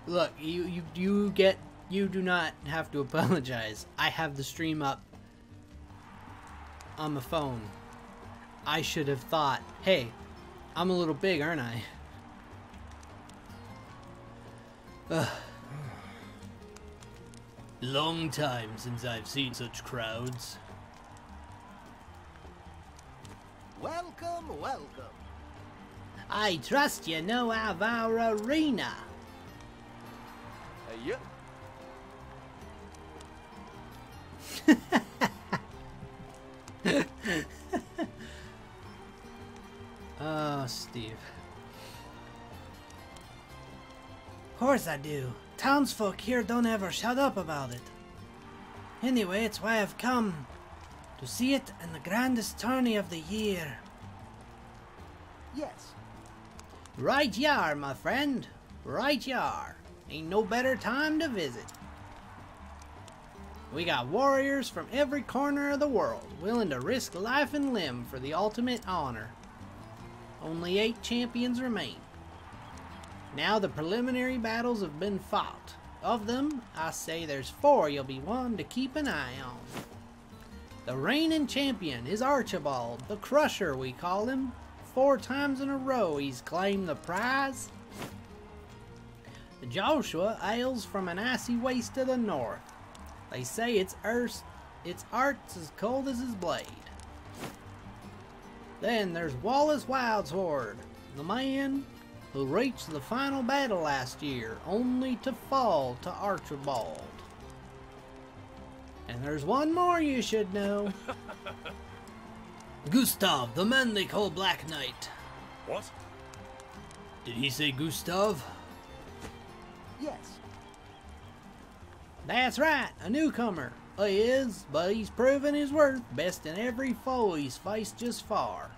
Look, you do not have to apologize. I have the stream up on my phone. I should have thought, hey, I'm a little big, aren't I? Ugh. Long time since I've seen such crowds. Welcome, welcome. I trust you know of our arena. Yeah. Oh, Steve. Of course I do. Townsfolk here don't ever shut up about it. Anyway, it's why I've come. To see it in the grandest tourney of the year. Yes. Right you are, my friend. Right you are. Ain't no better time to visit. We got warriors from every corner of the world, willing to risk life and limb for the ultimate honor. Only 8 champions remain. Now the preliminary battles have been fought. Of them, I say there's 4 you'll be one to keep an eye on. The reigning champion is Archibald, the Crusher we call him. 4 times in a row he's claimed the prize. Joshua hails from an icy waste to the north. They say its art's as cold as his blade. Then there's Wallace Wildsword, the man who reached the final battle last year, only to fall to Archibald. And there's one more you should know. Gustav, the man they call Black Knight. What? Did he say Gustav? Yes. That's right, a newcomer. He is, but he's proven his worth, besting every foe he's faced just far.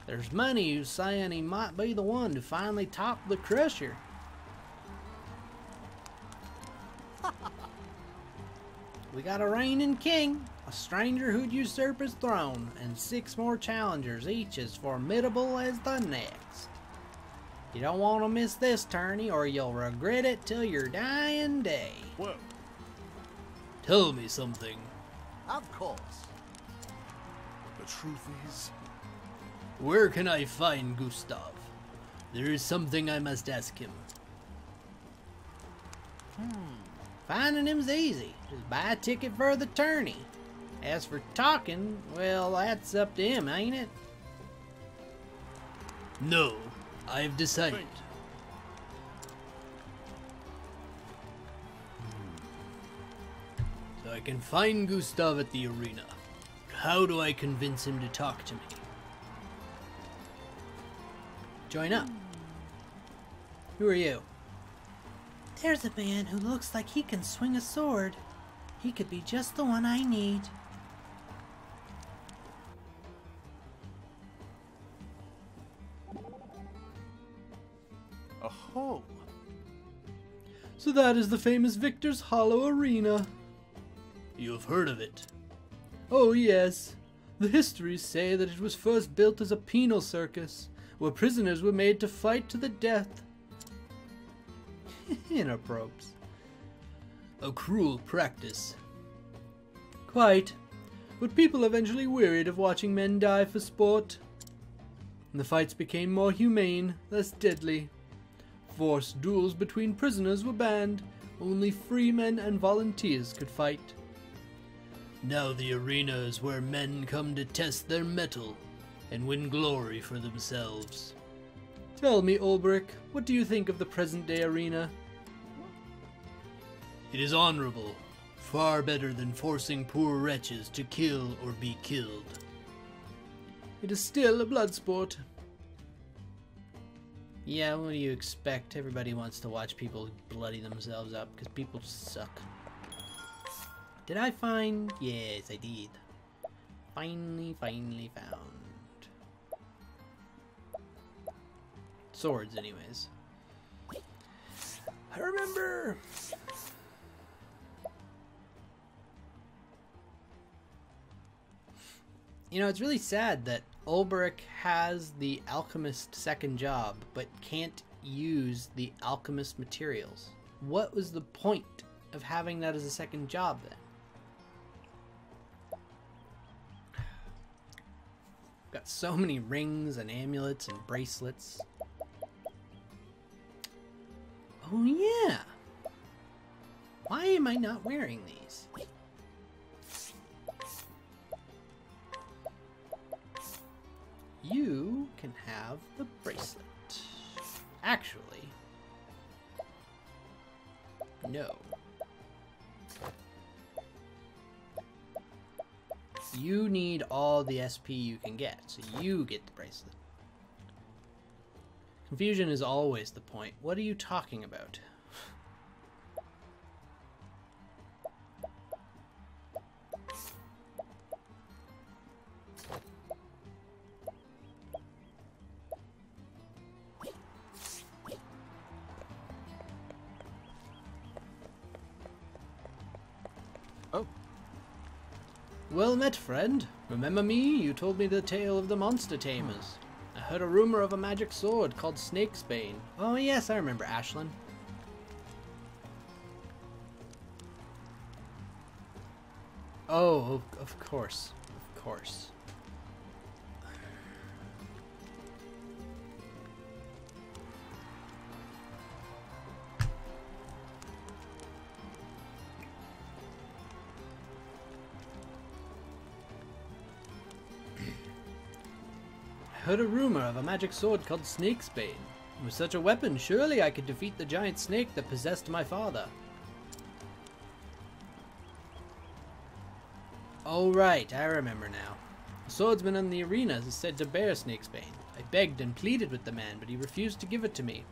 There's many who's saying he might be the one to finally top the Crusher. We got a reigning king, a stranger who'd usurp his throne, and 6 more challengers, each as formidable as the next. You don't want to miss this tourney, or you'll regret it till your dying day. Whoa. Tell me something. Of course. The truth is... Where can I find Gustav? There is something I must ask him. Finding him's easy. Just buy a ticket for the tourney. As for talking, well, that's up to him, ain't it? No, I've decided. So I can find Gustav at the arena. How do I convince him to talk to me? Join up. Who are you? There's a man who looks like he can swing a sword. He could be just the one I need. Oh. So that is the famous Victor's Hollow Arena. You have heard of it? Oh yes. The histories say that it was first built as a penal circus, where prisoners were made to fight to the death. Inappropriate. A cruel practice. Quite. But people eventually wearied of watching men die for sport. And the fights became more humane, less deadly. Forced duels between prisoners were banned. Only free men and volunteers could fight. Now the arena is where men come to test their mettle and win glory for themselves. Tell me, Ulbrich, what do you think of the present-day arena? It is honorable, far better than forcing poor wretches to kill or be killed. It is still a blood sport. Yeah, what do you expect? Everybody wants to watch people bloody themselves up because people suck. Did I find? Yes, I did. Finally found. Swords, anyways. I remember. You know, it's really sad that Ulbrich has the alchemist second job, but can't use the alchemist materials. What was the point of having that as a second job then? Got so many rings and amulets and bracelets. Oh yeah! Why am I not wearing these? You can have the bracelet. Actually, no. You need all the SP you can get, so you get the bracelet. Confusion is always the point. What are you talking about? Oh. Well met, friend. Remember me? You told me the tale of the monster tamers. I heard a rumor of a magic sword called Snakesbane. Oh yes, I remember Ashlyn. Oh, of course. Of course. I heard a rumor of a magic sword called Snakesbane. With such a weapon, surely I could defeat the giant snake that possessed my father. Oh right, I remember now. The swordsman in the arena is said to bear Snakesbane. I begged and pleaded with the man, but he refused to give it to me.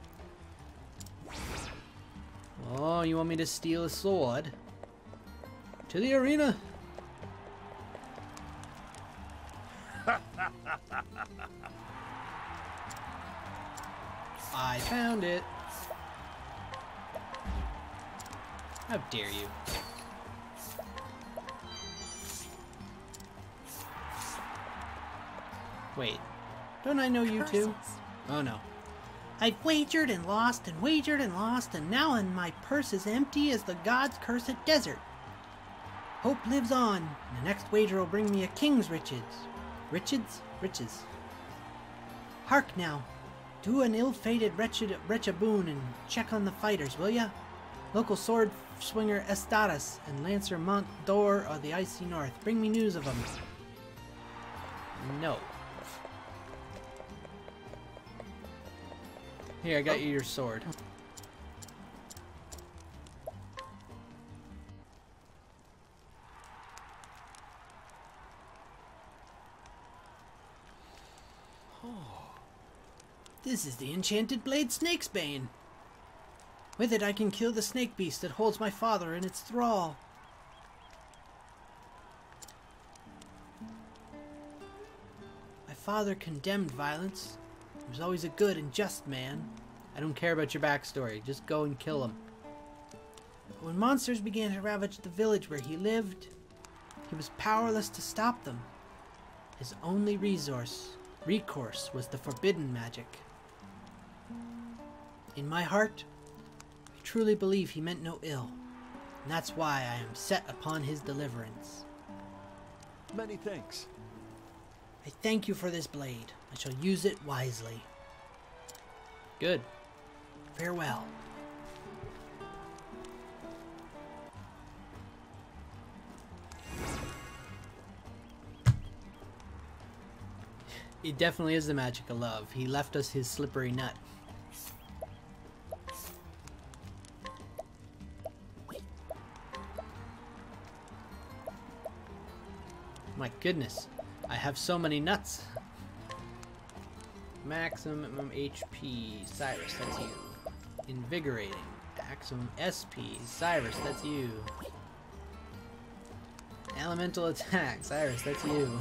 Oh, you want me to steal a sword? To the arena? I found it. How dare you? Wait, don't I know you too? Oh no. I've wagered and lost and wagered and lost, and now my purse is empty as the god's cursed desert. Hope lives on, and the next wager will bring me a king's riches. Riches. Hark now. Do an ill-fated wretchaboon and check on the fighters, will ya? Local sword swinger Estadas and Lancer Montdor of the Icy North. Bring me news of them. No. Here, I got you your sword. This is the enchanted blade Snakesbane. With it I can kill the snake beast that holds my father in its thrall. My father condemned violence. He was always a good and just man. I don't care about your backstory, just go and kill him. But when monsters began to ravage the village where he lived, he was powerless to stop them. His only recourse was the forbidden magic. In my heart, I truly believe he meant no ill, and that's why I am set upon his deliverance. Many thanks. I thank you for this blade. I shall use it wisely. Good. Farewell. It definitely is the magic of love. He left us his slippery nut. My goodness, I have so many nuts. Maximum HP, Cyrus, that's you. Invigorating, maximum SP, Cyrus, that's you. Elemental attack, Cyrus, that's you.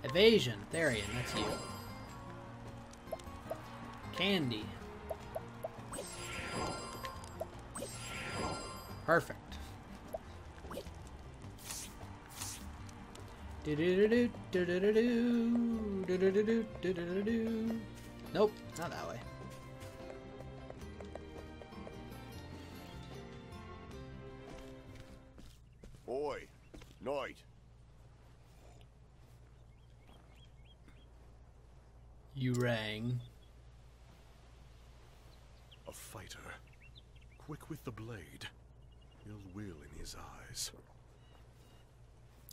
Evasion, Therian, that's you. Candy. Perfect. Nope, not that way. Oi, Knight. You rang. A fighter, quick with the blade, ill will in his eyes.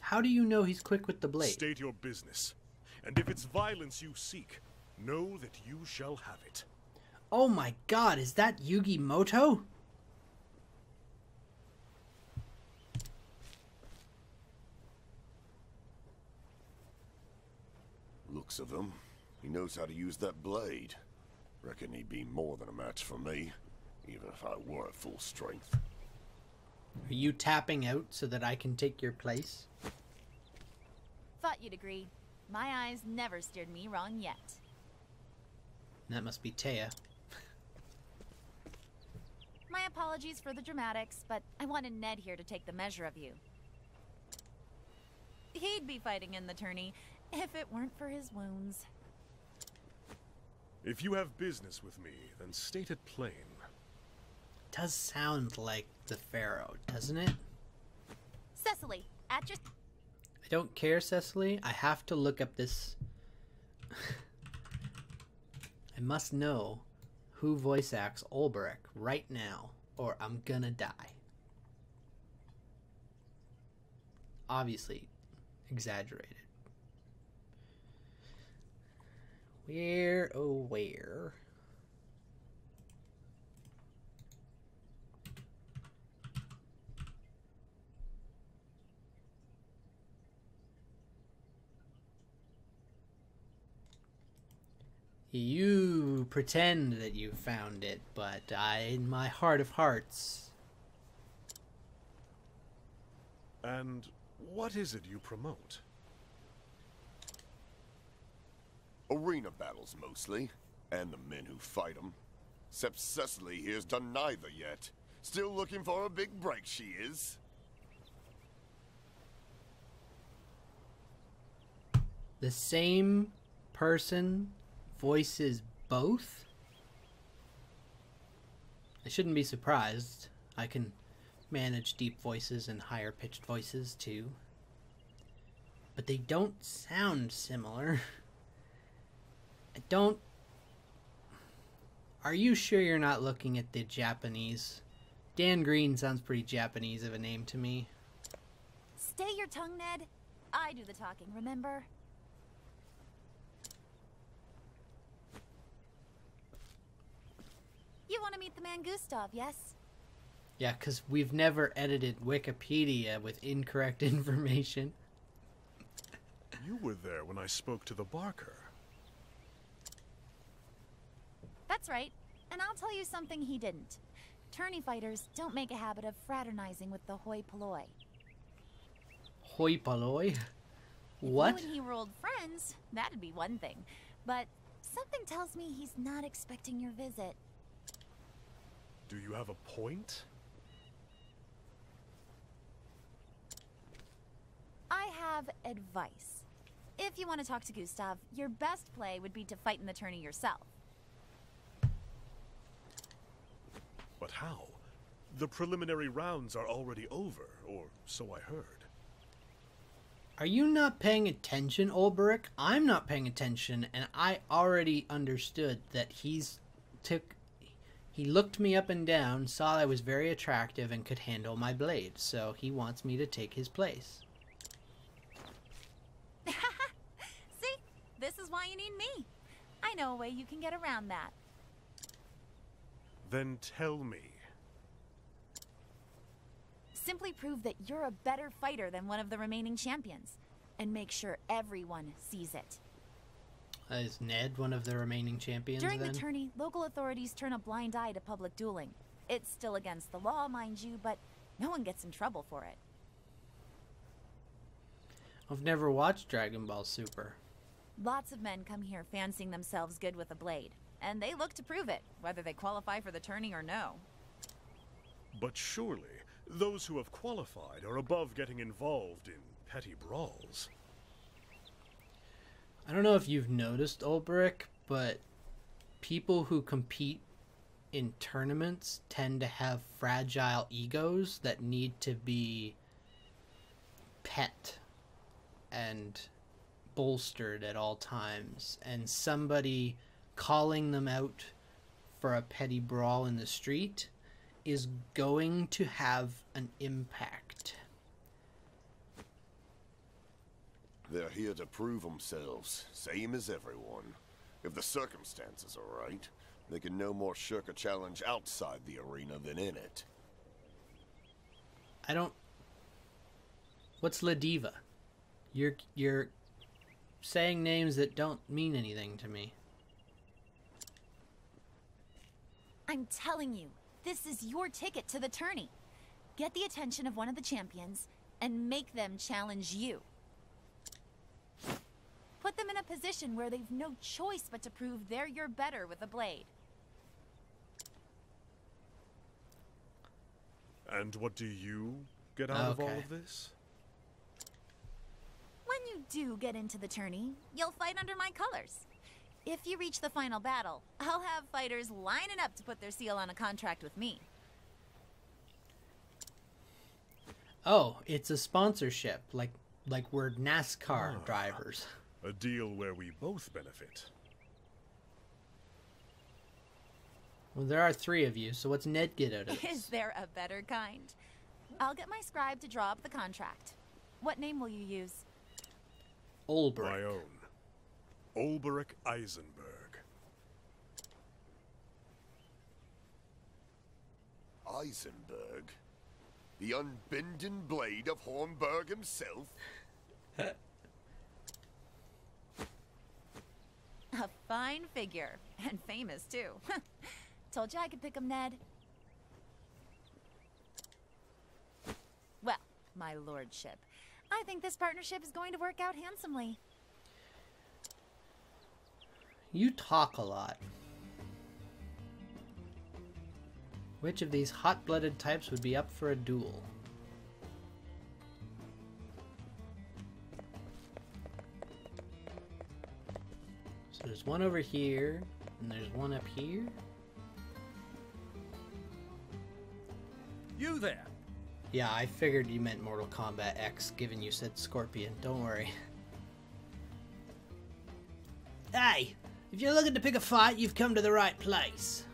How do you know he's quick with the blade? State your business, and if it's violence you seek, know that you shall have it. Oh my god, is that Yugi Moto? Looks of him. He knows how to use that blade. Reckon he'd be more than a match for me, even if I were at full strength. Are you tapping out so that I can take your place? Thought you'd agree. My eyes never steered me wrong yet. That must be Taya. My apologies for the dramatics, but I wanted Ned here to take the measure of you. He'd be fighting in the tourney if it weren't for his wounds. If you have business with me, then state it plain. Does sound like the Pharaoh, doesn't it? Cecily, at your... I don't care, Cecily. I have to look up this. I must know who voice acts Olberic right now, or I'm gonna die. Obviously, exaggerated. Where, oh where? You pretend that you found it, but in my heart of hearts... And what is it you promote? Arena battles, mostly. And the men who fight them. Except Cecily here's done neither yet. Still looking for a big break, she is. The same person voices both? I shouldn't be surprised. I can manage deep voices and higher pitched voices too. But they don't sound similar. I don't... Are you sure you're not looking at the Japanese? Dan Green sounds pretty Japanese of a name to me. Stay your tongue, Ned. I do the talking, remember? You want to meet the man Gustav, yes? Yeah, because we've never edited Wikipedia with incorrect information. You were there when I spoke to the Barker. That's right. And I'll tell you something he didn't. Tourney fighters don't make a habit of fraternizing with the hoi polloi. Hoi polloi? What? If you and he were old friends, that'd be one thing. But something tells me he's not expecting your visit. Do you have a point? I have advice. If you want to talk to Gustav, your best play would be to fight in the tourney yourself. But how? The preliminary rounds are already over, or so I heard. Are you not paying attention, Olberic? I'm not paying attention, and I already understood that he looked me up and down, saw I was very attractive and could handle my blade, so he wants me to take his place. See? This is why you need me. I know a way you can get around that. Then tell me. Simply prove that you're a better fighter than one of the remaining champions, and make sure everyone sees it. Is Ned one of the remaining champions During then? the tourney, local authorities turn a blind eye to public dueling. It's still against the law, mind you, but no one gets in trouble for it. I've never watched Dragon Ball Super. Lots of men come here fancying themselves good with a blade, and they look to prove it, whether they qualify for the tourney or no. But surely, those who have qualified are above getting involved in petty brawls. I don't know if you've noticed, Olberic, but people who compete in tournaments tend to have fragile egos that need to be pet and bolstered at all times, and somebody calling them out for a petty brawl in the street is going to have an impact. They're here to prove themselves, same as everyone. If the circumstances are right, they can no more shirk a challenge outside the arena than in it. I don't... What's La Diva? You're saying names that don't mean anything to me. I'm telling you, this is your ticket to the tourney. Get the attention of one of the champions and make them challenge you. Put them in a position where they've no choice but to prove you're better with a blade. And what do you get out of all of this? When you do get into the tourney, you'll fight under my colors. If you reach the final battle, I'll have fighters lining up to put their seal on a contract with me. Oh, it's a sponsorship, like we're NASCAR drivers. A deal where we both benefit. Well, there are 3 of you, so what's Ned get out of this? Is there a better kind? I'll get my scribe to draw up the contract. What name will you use? Olberic. My own. Olberic Eisenberg. Eisenberg? The unbending blade of Hornburg himself? A fine figure, and famous too. Told you I could pick him, Ned. Well, my lordship, I think this partnership is going to work out handsomely. You talk a lot. Which of these hot-blooded types would be up for a duel? So there's one over here, and there's one up here. You there! Yeah, I figured you meant Mortal Kombat X, given you said Scorpion. Don't worry. Hey! If you're looking to pick a fight, you've come to the right place.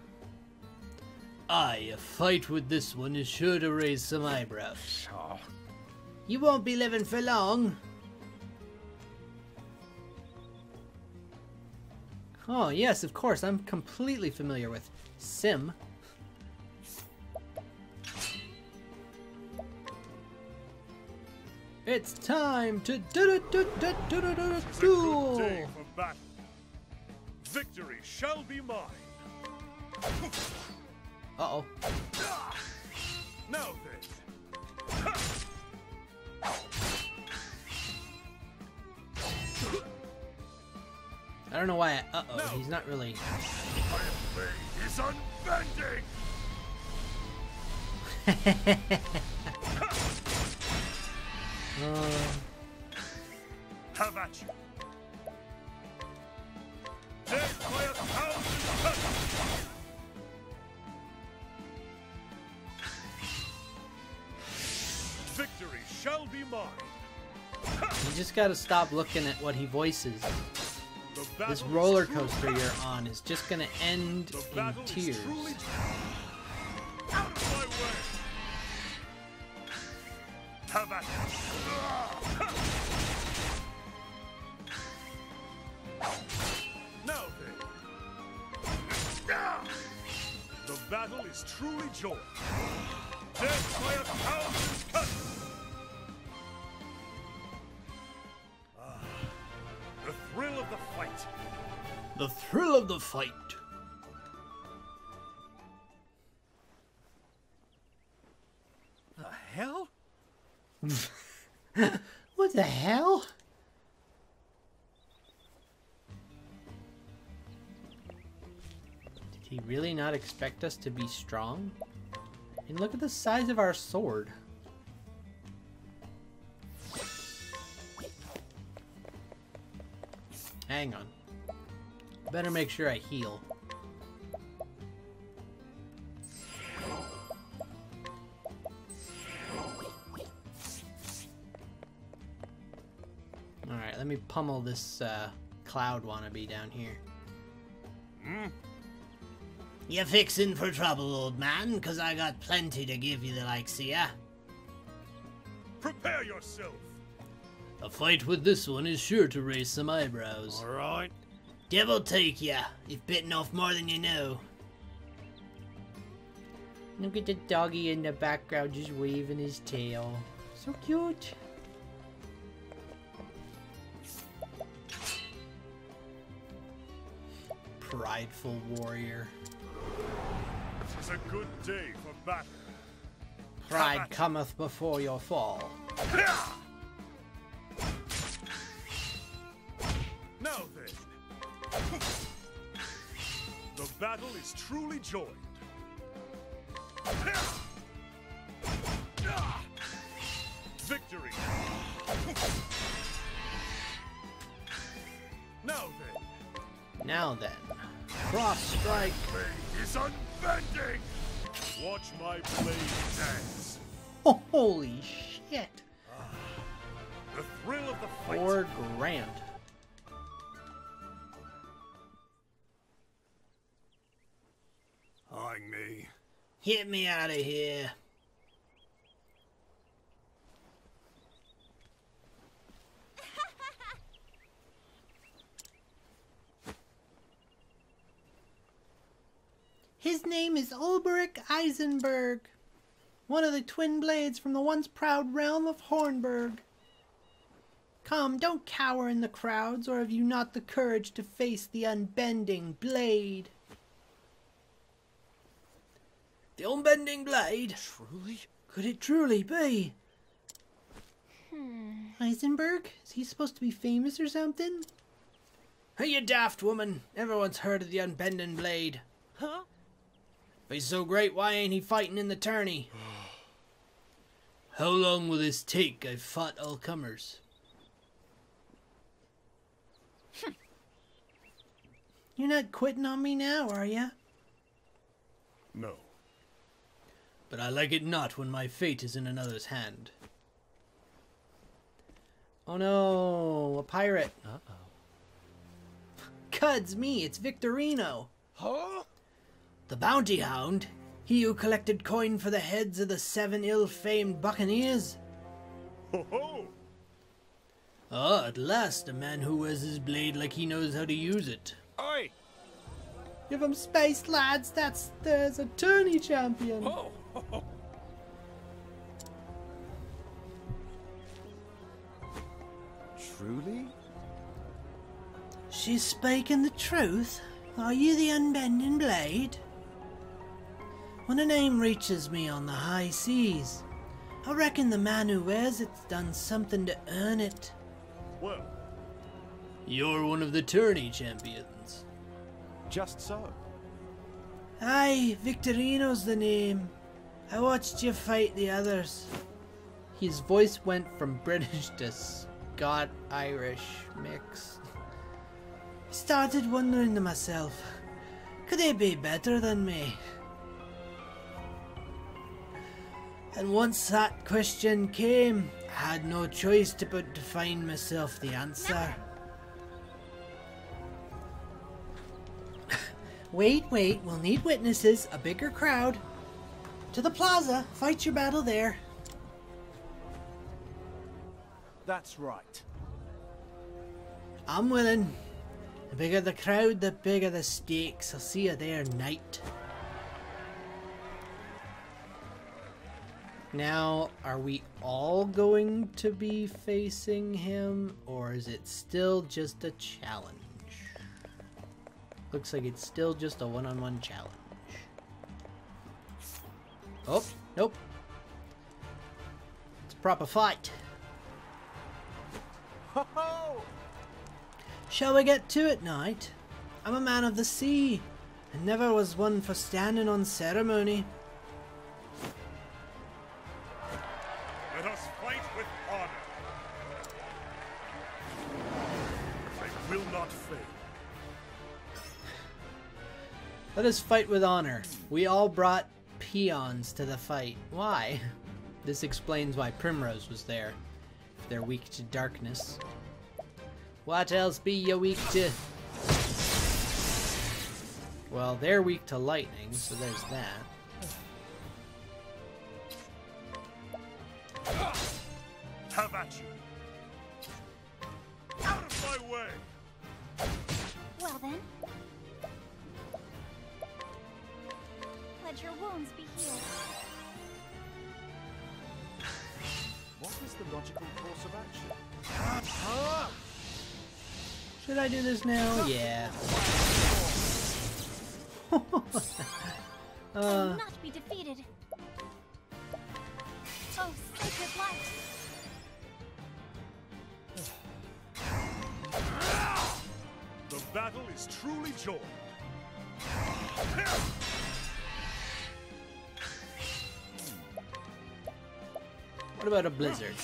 Aye, a fight with this one is sure to raise some eyebrows. Oh, You won't be living for long. Oh, yes, of course. I'm completely familiar with Sim. It's time to This is a good duel. day for battle. Victory shall be mine. Uh-oh. Now then. I don't know why uh-oh, he's not really... My blade is unbending. Have at you. Death by 1,000 cuts. Victory shall be mine. You just gotta stop looking at what he voices. The battle This is roller truly- coaster you're on is just gonna end The in battle tears. is truly out of my way. Have at it. Now then. The battle is truly joy. Death by 1,000 cuts. The thrill of the fight. The thrill of the fight. the hell? What the hell? Did he really not expect us to be strong? And look at the size of our sword. Hang on. Better make sure I heal. me pummel this Cloud wannabe down here. You fixin' for trouble, old man? 'Cause I got plenty to give you the likes of ya. Prepare yourself! A fight with this one is sure to raise some eyebrows. Alright. Devil take ya. You've bitten off more than you know. Look at the doggy in the background just waving his tail. So cute. Prideful warrior. It's a good day for battle. Pride cometh before your fall. Now then, the battle is truly joined. Victory! Now then, cross strike. Blade is unbending! Watch my blade dance. Oh, holy shit! The thrill of the fight. 4 grand. Eyeing me. Get me out of here. His name is Ulberich Eisenberg, one of the twin blades from the once proud realm of Hornburg. Come, don't cower in the crowds, or have you not the courage to face the unbending blade? The unbending blade? Truly? Could it truly be? Eisenberg? Is he supposed to be famous or something? Hey, you daft woman. Everyone's heard of the unbending blade. Huh? If he's so great, why ain't he fighting in the tourney? How long will this take? I've fought all comers. You're not quitting on me now, are ya? No. But I like it not when my fate is in another's hand. Oh no, a pirate. Uh-oh. Cuds me, it's Victorino. Huh? The bounty hound? He who collected coin for the heads of the 7 ill-famed buccaneers? Ho ho! Ah, at last, a man who wears his blade like he knows how to use it. Oi! Give him space, lads. There's a tourney champion. Oh! Truly? She's speaking the truth. Are you the unbending blade? When a name reaches me on the high seas, I reckon the man who wears it's done something to earn it. Well, You're one of the tourney champions. Just so. Aye, Victorino's the name. I watched you fight the others. His voice went from British to Scot-Irish mix. I started wondering to myself, could they be better than me? And once that question came, I had no choice but to find myself the answer. Wait, we'll need witnesses, a bigger crowd. To the plaza, fight your battle there. That's right. I'm willing. The bigger the crowd, the bigger the stakes. I'll see you there, knight. Now, are we all going to be facing him, or is it still just a challenge? Looks like it's still just a one-on-one challenge. Oh, nope. It's a proper fight. Ho ho! Shall we get to it, knight? I'm a man of the sea, and never was one for standing on ceremony. let us fight with honor. I will not fail. Let us fight with honor. We all brought peons to the fight. Why? This explains why Primrose was there. If they're weak to darkness. What else be you weak to? Well, they're weak to lightning, so there's that. Have at you! Out of my way! Well then. Let your wounds be healed. What is the logical course of action? Should I do this now? Yeah. I will not be defeated. Oh, sacred light. The battle is truly joined. What about a blizzard?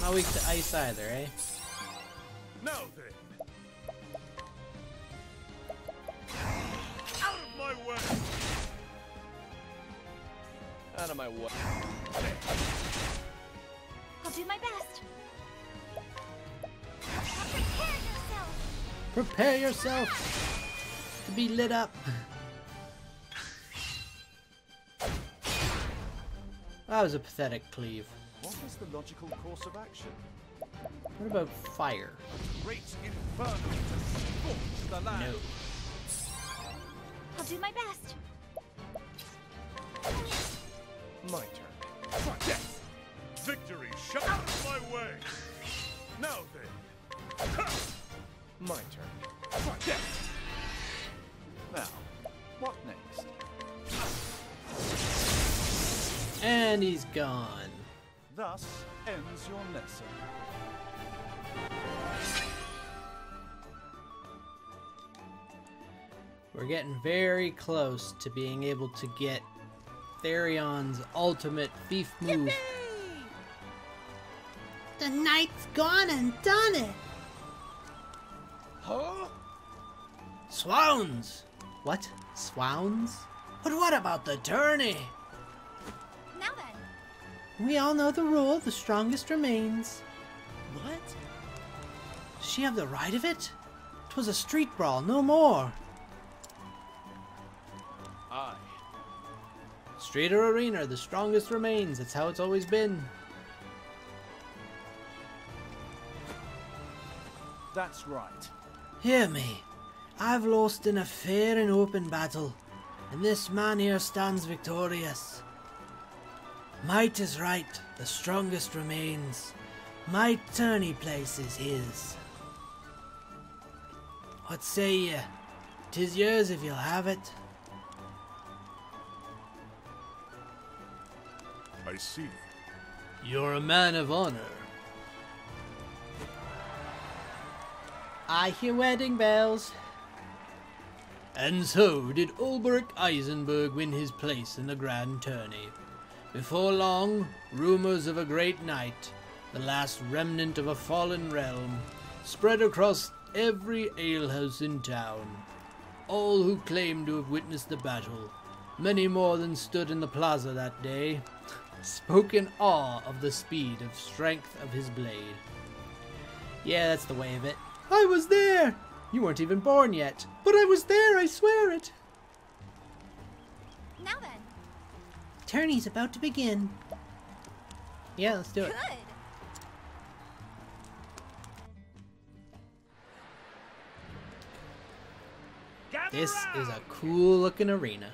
Not weak to ice either, eh? Now then. Out of my way! Out of my way. I'll do my best. Prepare yourself. Prepare yourself to be lit up. That was a pathetic cleave. What is the logical course of action? What about fire? Great inferno to scorch the land. No. I'll do my best. My turn. Try death. Victory shut out of my way! Now then. My turn. Try death. Now, what next? And he's gone. Thus ends your lesson. We're getting very close to being able to get Therion's ultimate thief move. The knight's gone and done it. Huh? Swans! What? Swans? But what about the tourney? Now then. We all know the rule, the strongest remains. What? Does she have the right of it? 'Twas a street brawl, no more. Aye. Street or arena, the strongest remains. That's how it's always been. That's right. Hear me. I've lost in a fair and open battle, and this man here stands victorious. Might is right, the strongest remains. My tourney place is his. What say ye? 'Tis yours if you'll have it. I see. You're a man of honor. I hear wedding bells. And so did Ulbrich Eisenberg win his place in the grand tourney. Before long, rumors of a great night, the last remnant of a fallen realm, spread across every alehouse in town. All who claimed to have witnessed the battle, many more than stood in the plaza that day, spoke in awe of the speed and strength of his blade. Yeah, that's the way of it. I was there! You weren't even born yet. But I was there, I swear it! Now then. Tourney's about to begin. Yeah, let's do it. Good. This is a cool looking arena.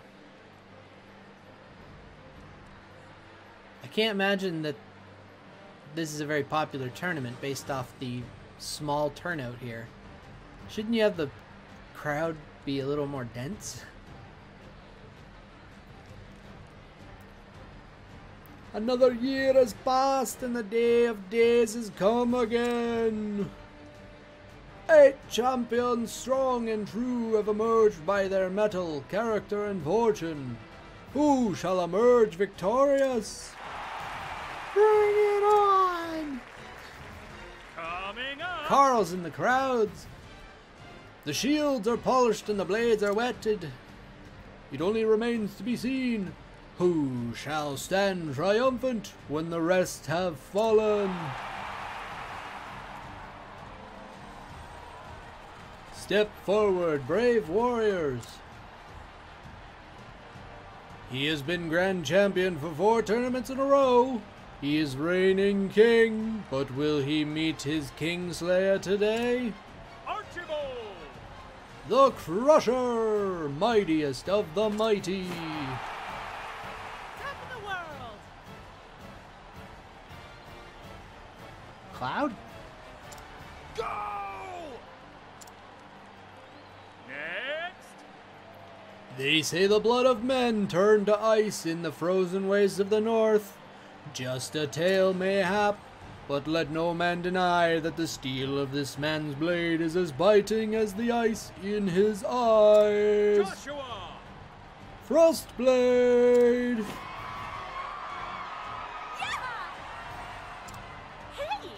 I can't imagine that this is a very popular tournament based off the small turnout here. Shouldn't you have the crowd be a little more dense? Another year has passed and the day of days has come again. 8 champions strong and true have emerged by their mettle, character and fortune. Who shall emerge victorious? Bring it on! Coming up! Carl's in the crowds. The shields are polished and the blades are whetted. It only remains to be seen who shall stand triumphant when the rest have fallen. Step forward, brave warriors. He has been Grand Champion for 4 tournaments in a row. He is reigning king, but will he meet his Kingslayer today? Archibald! The Crusher, mightiest of the mighty. Top of the world! Cloud? Go! Next! They say the blood of men turned to ice in the frozen wastes of the north. Just a tale mayhap, but let no man deny that the steel of this man's blade is as biting as the ice in his eyes. Joshua! Frostblade! Hey!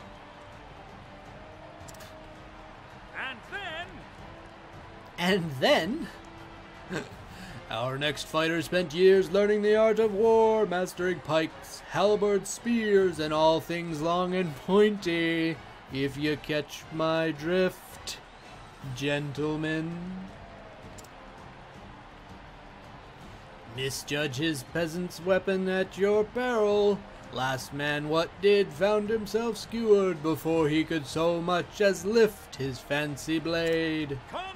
And then... Our next fighter spent years learning the art of war, mastering pikes, halberds, spears, and all things long and pointy, if you catch my drift, gentlemen. Misjudge his peasant's weapon at your peril. Last man what did found himself skewered before he could so much as lift his fancy blade. Conrad!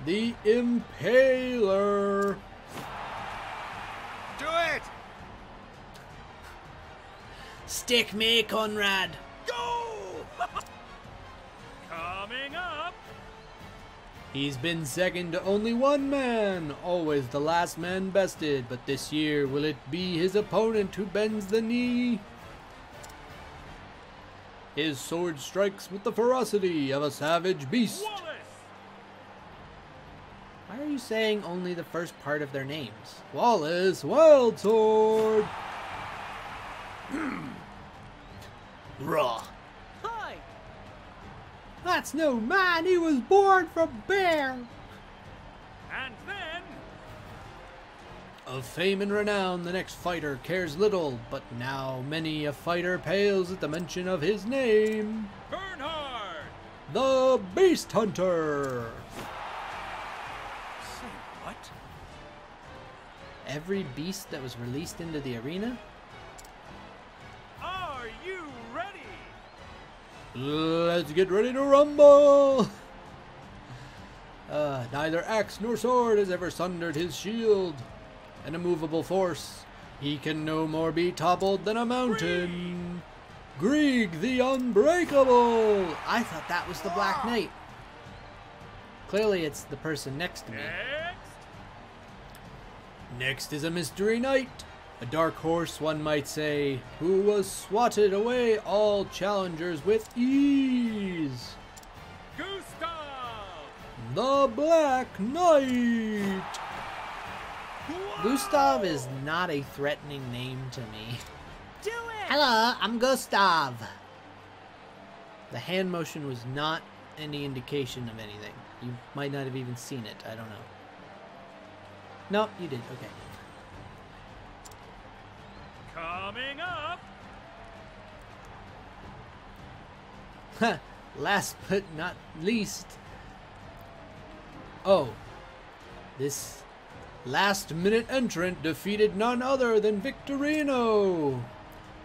The Impaler. Do it! Stick me, Conrad. Go! Coming up! He's been second to only one man, always the last man bested, but this year will it be his opponent who bends the knee? His sword strikes with the ferocity of a savage beast. Wallace! Why are you saying only the first part of their names? Wallace Wildsword! Raw. Hi! That's no man, he was born from bear! And then... Of fame and renown, the next fighter cares little, but now many a fighter pales at the mention of his name. Bernhard! The Beast Hunter! Say what? Every beast that was released into the arena? Are you ready? Let's get ready to rumble! Neither axe nor sword has ever sundered his shield. An immovable force, he can no more be toppled than a mountain. Grieg the Unbreakable! I thought that was the Black Knight. Clearly it's the person next to me. Next! Next is a mystery knight, a dark horse one might say, who was swatted away all challengers with ease. Gustav! The Black Knight! Gustav is not a threatening name to me. Do it! Hello, I'm Gustav. The hand motion was not any indication of anything. You might not have even seen it, I don't know. No, you did, okay. Coming up! Last but not least. Oh. This last minute entrant defeated none other than Victorino.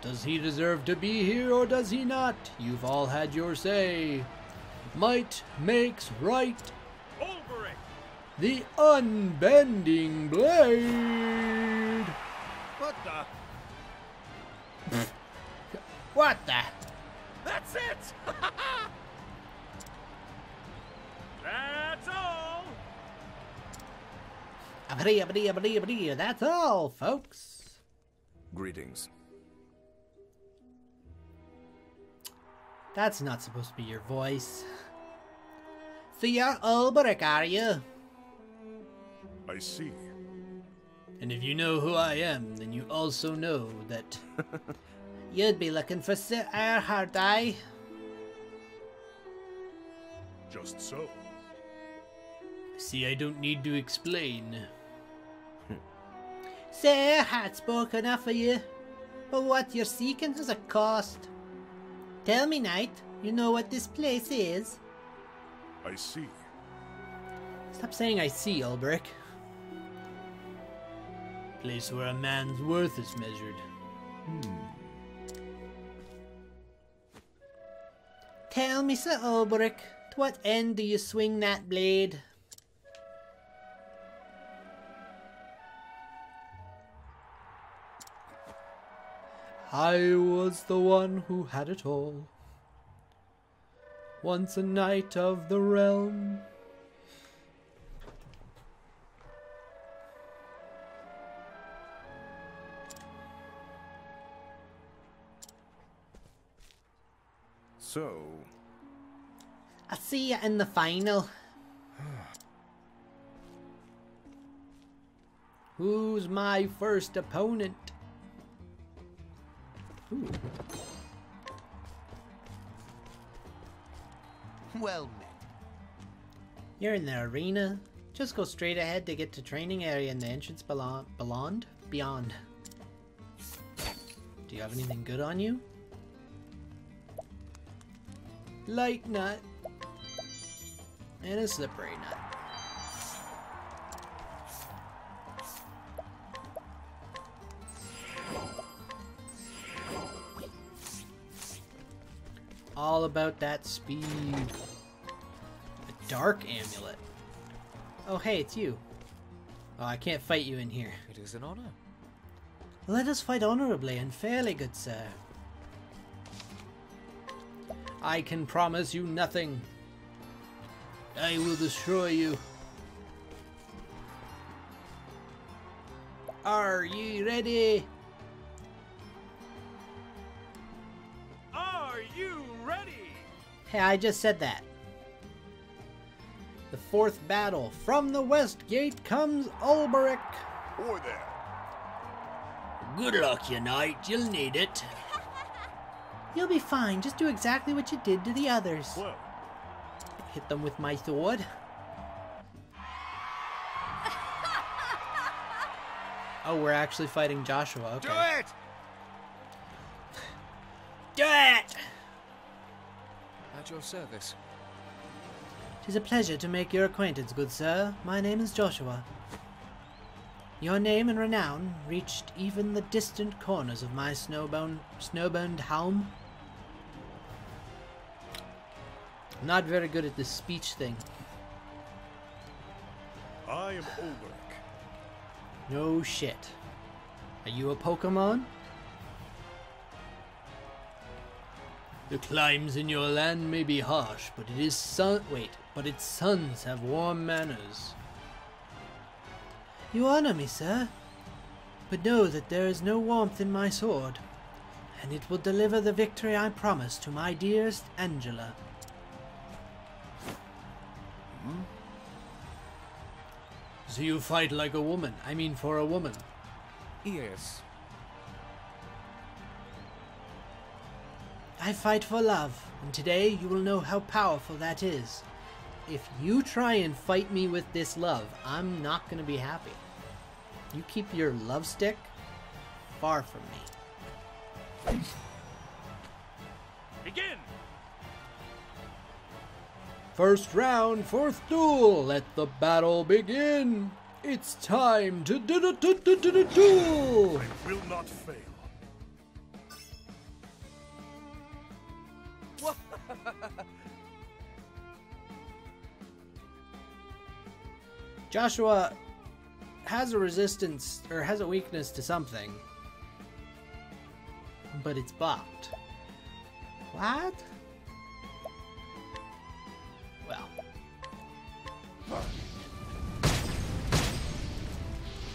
Does he deserve to be here or does he not? You've all had your say. Might makes right. Ulbrich! The Unbending Blade. What the? What the? That's it! That's all! That's all, folks. Greetings. That's not supposed to be your voice. So you're Ulbrich, are you? I see. And if you know who I am, then you also know that You'd be looking for Sir Erhard, eh? Just so. see, I don't need to explain. Sir Erhard spoke enough for you. But what you're seeking is a cost. Tell me, knight, you know what this place is? I see. Stop saying I see, Ulbrich. Place where a man's worth is measured. Tell me, Sir Ulbrich, to what end do you swing that blade? I was the one who had it all. Once a knight of the realm. So, I'll see you in the final. Who's my first opponent? Ooh. Well met. You're in the arena. Just go straight ahead to get to training area in the entrance beyond. Do you have anything good on you? Light nut. And a slippery nut. All about that speed. A dark amulet. Oh hey, it's you. Oh, I can't fight you in here. It is an honor. Let us fight honorably and fairly, good sir. I can promise you nothing. I will destroy you. Are ye ready? are you ready? Hey, I just said that. The fourth battle. From the west gate comes Ulbrich. Or there. Good luck, you knight. You'll need it. You'll be fine. Just do exactly what you did to the others. Well, Hit them with my sword. Oh, we're actually fighting Joshua. Okay. Do it! Do it! At your service. 'Tis a pleasure to make your acquaintance, good sir. My name is Joshua. Your name and renown reached even the distant corners of my snowbound home. I'm not very good at this speech thing. I am Ulbrich. No shit. Are you a Pokemon? The climes in your land may be harsh, but its sons have warm manners. You honor me, sir, but know that there is no warmth in my sword, and it will deliver the victory I promised to my dearest Angela. So you fight like a woman. I mean, for a woman. Yes. I fight for love, and today you will know how powerful that is. If you try and fight me with this love, I'm not going to be happy. You keep your love stick far from me. Begin! First round, fourth duel. Let the battle begin. It's time to duel. I will not fail. Joshua has a resistance, or has a weakness to something. But it's blocked. What? Well.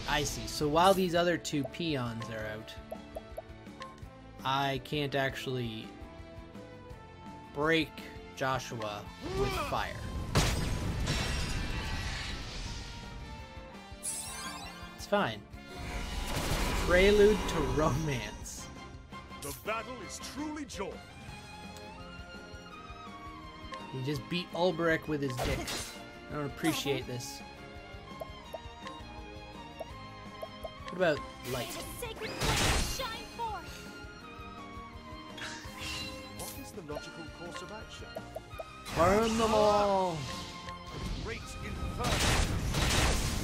I see. So while these other two peons are out, I can't actually break Joshua with fire. It's fine. Prelude to romance. The battle is truly joined. He just beat Ulbrich with his dick. I don't appreciate this. What about light? The sacred flame shine forth. What is the logical course of action? Burn them all! Great inferno!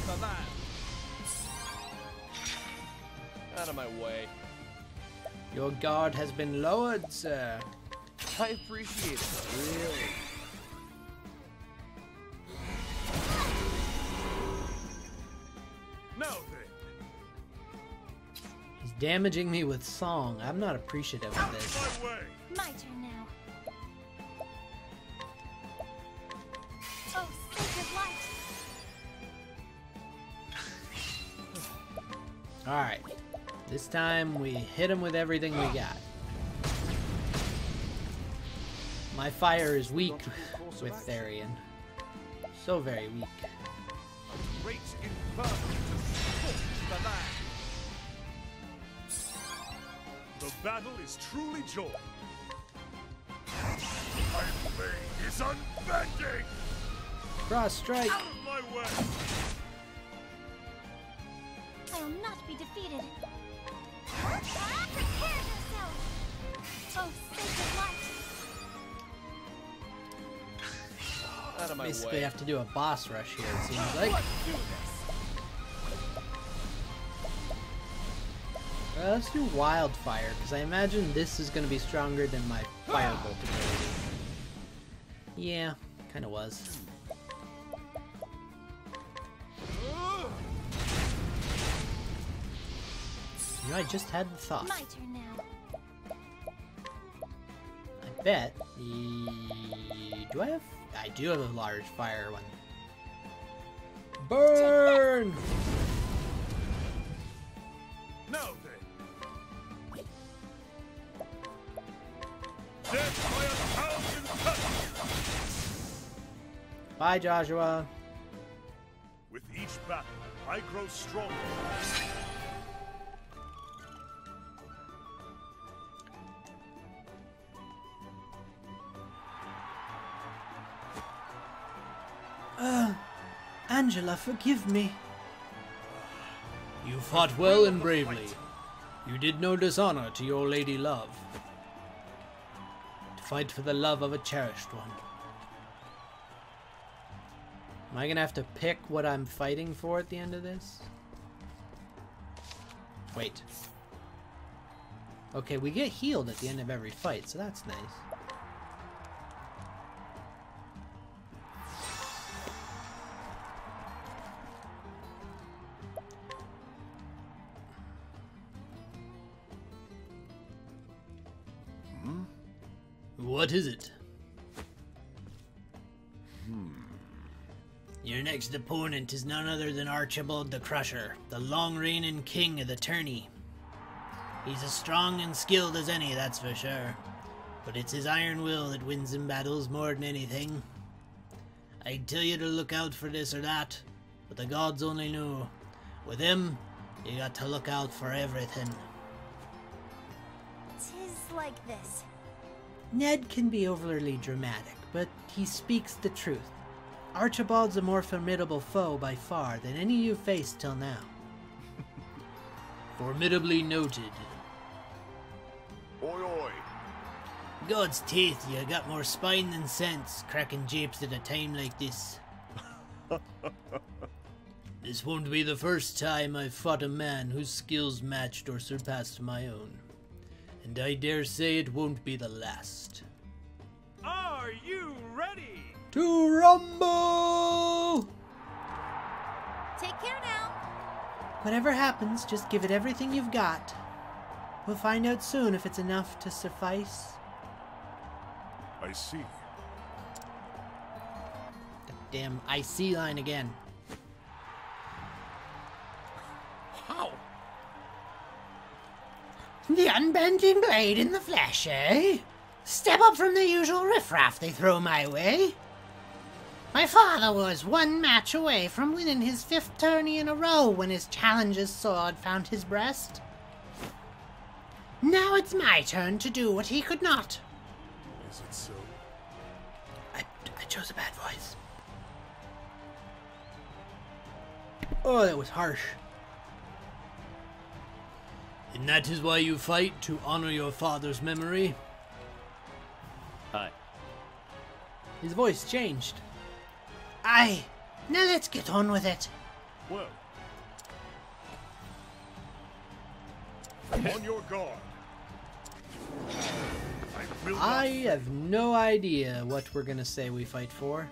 The man! Out of my way. Your guard has been lowered, sir. I appreciate it, really. Now then, He's damaging me with song. I'm not appreciative of this. my way. My turn now. Oh, sacred light! Alright. This time we hit him with everything we got. My fire is weak with Therian. So very weak. Great inferno to scorch the land. The battle is truly joined. My blade is unbending. Cross strike! Out of my way. I'll not be defeated. Prepare yourself! Oh, sacred light! Out of my Basically way. have to do a boss rush here, it seems like. Let's do this. Let's do Wildfire, because I imagine this is going to be stronger than my Firebolt ability. Yeah, kind of was. You know, I just had the thought. My turn now. I bet do I have? I do have a large fire one. Burn! Now then. Death by 1,000 cuts. Bye, Joshua. With each battle, I grow stronger. Angela, forgive me. You fought well and bravely. You did no dishonor to your lady love. To fight for the love of a cherished one. Am I gonna have to pick what I'm fighting for at the end of this? Wait. Okay, we get healed at the end of every fight, so that's nice. What is it? Your next opponent is none other than Archibald the Crusher, the long-reigning king of the tourney. He's as strong and skilled as any, that's for sure. But it's his iron will that wins in battles more than anything. I'd tell you to look out for this or that, but the gods only know. With him, you got to look out for everything. 'Tis like this. Ned can be overly dramatic, but he speaks the truth. Archibald's a more formidable foe by far than any you've faced till now. Formidably noted. Oi, oi. God's teeth, you got more spine than sense, cracking japes at a time like this. This won't be the first time I've fought a man whose skills matched or surpassed my own. And I dare say it won't be the last. Are you ready? To rumble! Take care now. Whatever happens, just give it everything you've got. We'll find out soon if it's enough to suffice. I see. That damn IC line again. How? The unbending blade in the flesh, eh? Step up from the usual riffraff they throw my way. My father was one match away from winning his 5th tourney in a row when his challenger's sword found his breast. Now it's my turn to do what he could not. Is it so? I chose a bad voice. Oh, that was harsh. And that is why you fight, to honor your father's memory? Hi. His voice changed. Aye, now let's get on with it. Well. On your guard. I will not I have no idea what we're gonna say we fight for.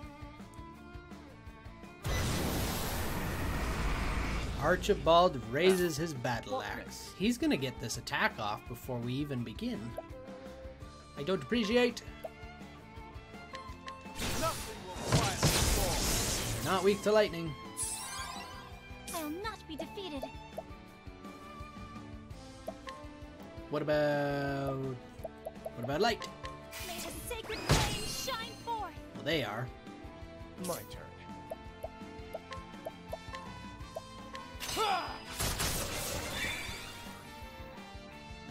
Archibald raises his battle axe. He's gonna get this attack off before we even begin. I don't appreciate. Nothing will quiet the storm. Not weak to lightning. I'll not be defeated. What about light? May the sacred flame shine forth. Well, they are. My turn.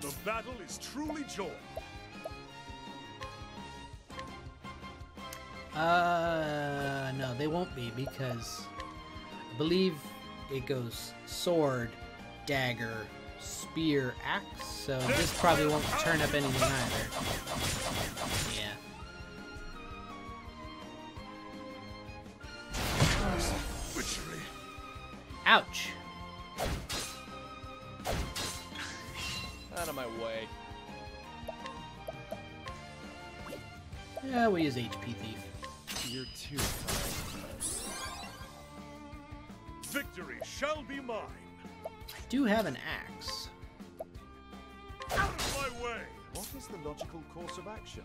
The battle is truly joined. No, they won't be because I believe it goes sword, dagger, spear, axe, so this probably won't turn up anything either. Yeah. Witchery. Ouch. Out of my way. Yeah, we'll use HP Thief. You're too kind. Victory shall be mine. I do have an axe. Out of my way. What is the logical course of action?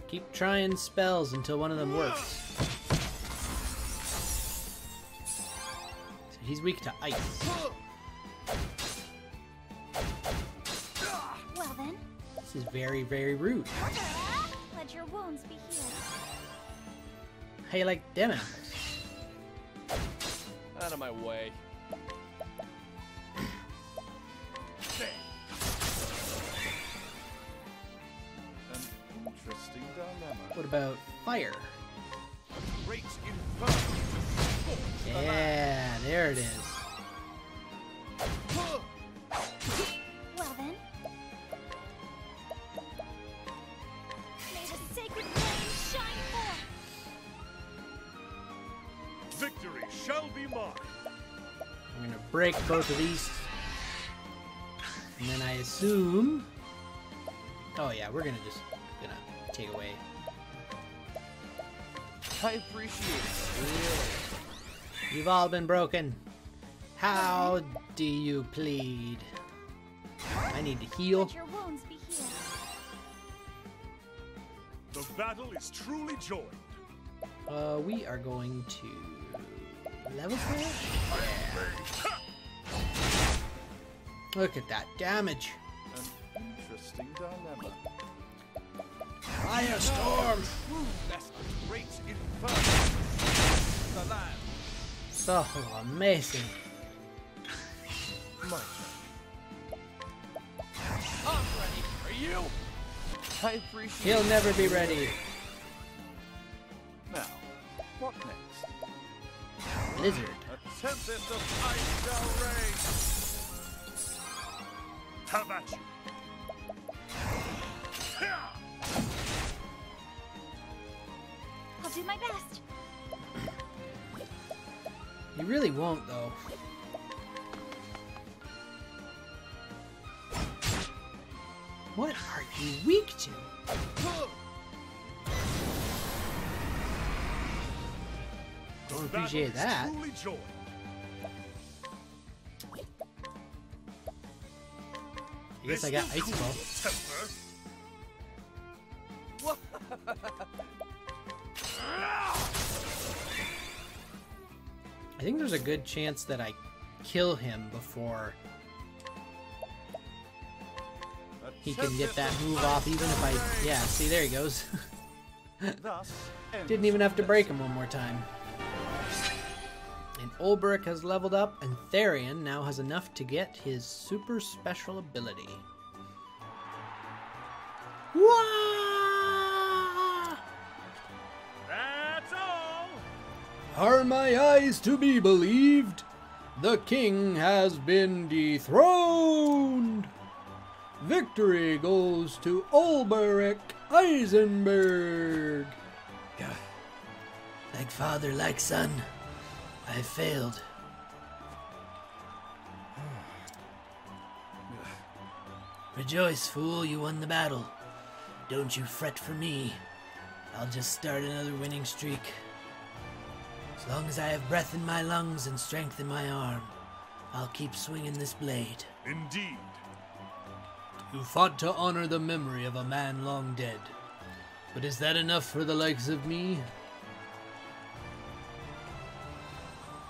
Keep trying spells until one of them works. So he's weak to ice. Well then, This is very, very rude. let your wounds be healed. How you like them apples? Out of my way. An interesting dilemma. What about fire? Great inferno to scorch the land. Yeah, there it is. Well then, may the sacred flame shine forth. Victory shall be mine. I'm gonna break both of these. And then I assume... Oh yeah, we're gonna take away. I appreciate it. Really. You've all been broken. How do you plead? I need to heal. Let your wounds be healed. The battle is truly joined. We are going to level slash? Look at that damage. An interesting dilemma. Firestorm! That's a great inferno. The land. So amazing. My turn. I'm ready. Are you? I appreciate He'll never be ready. Now, what next? Blizzard. A tempest of ice shall reign. Have at you. I'll do my best. You really won't, though. What are you weak to? Don't appreciate that. Truly joined. I guess I got Ice Ball. Temper. I think there's a good chance that I kill him before he can get that move off, even if I... Yeah, see, there he goes. Thus Didn't even have to break him one more time. And Ulbrich has leveled up, and Therian now has enough to get his super special ability. Wah! That's all. Are my eyes to be believed? The king has been dethroned! Victory goes to Ulberich Eisenberg! Like father, like son, I failed. Rejoice, fool, you won the battle. Don't you fret for me. I'll just start another winning streak. As long as I have breath in my lungs and strength in my arm, I'll keep swinging this blade. Indeed. You fought to honor the memory of a man long dead. But is that enough for the likes of me?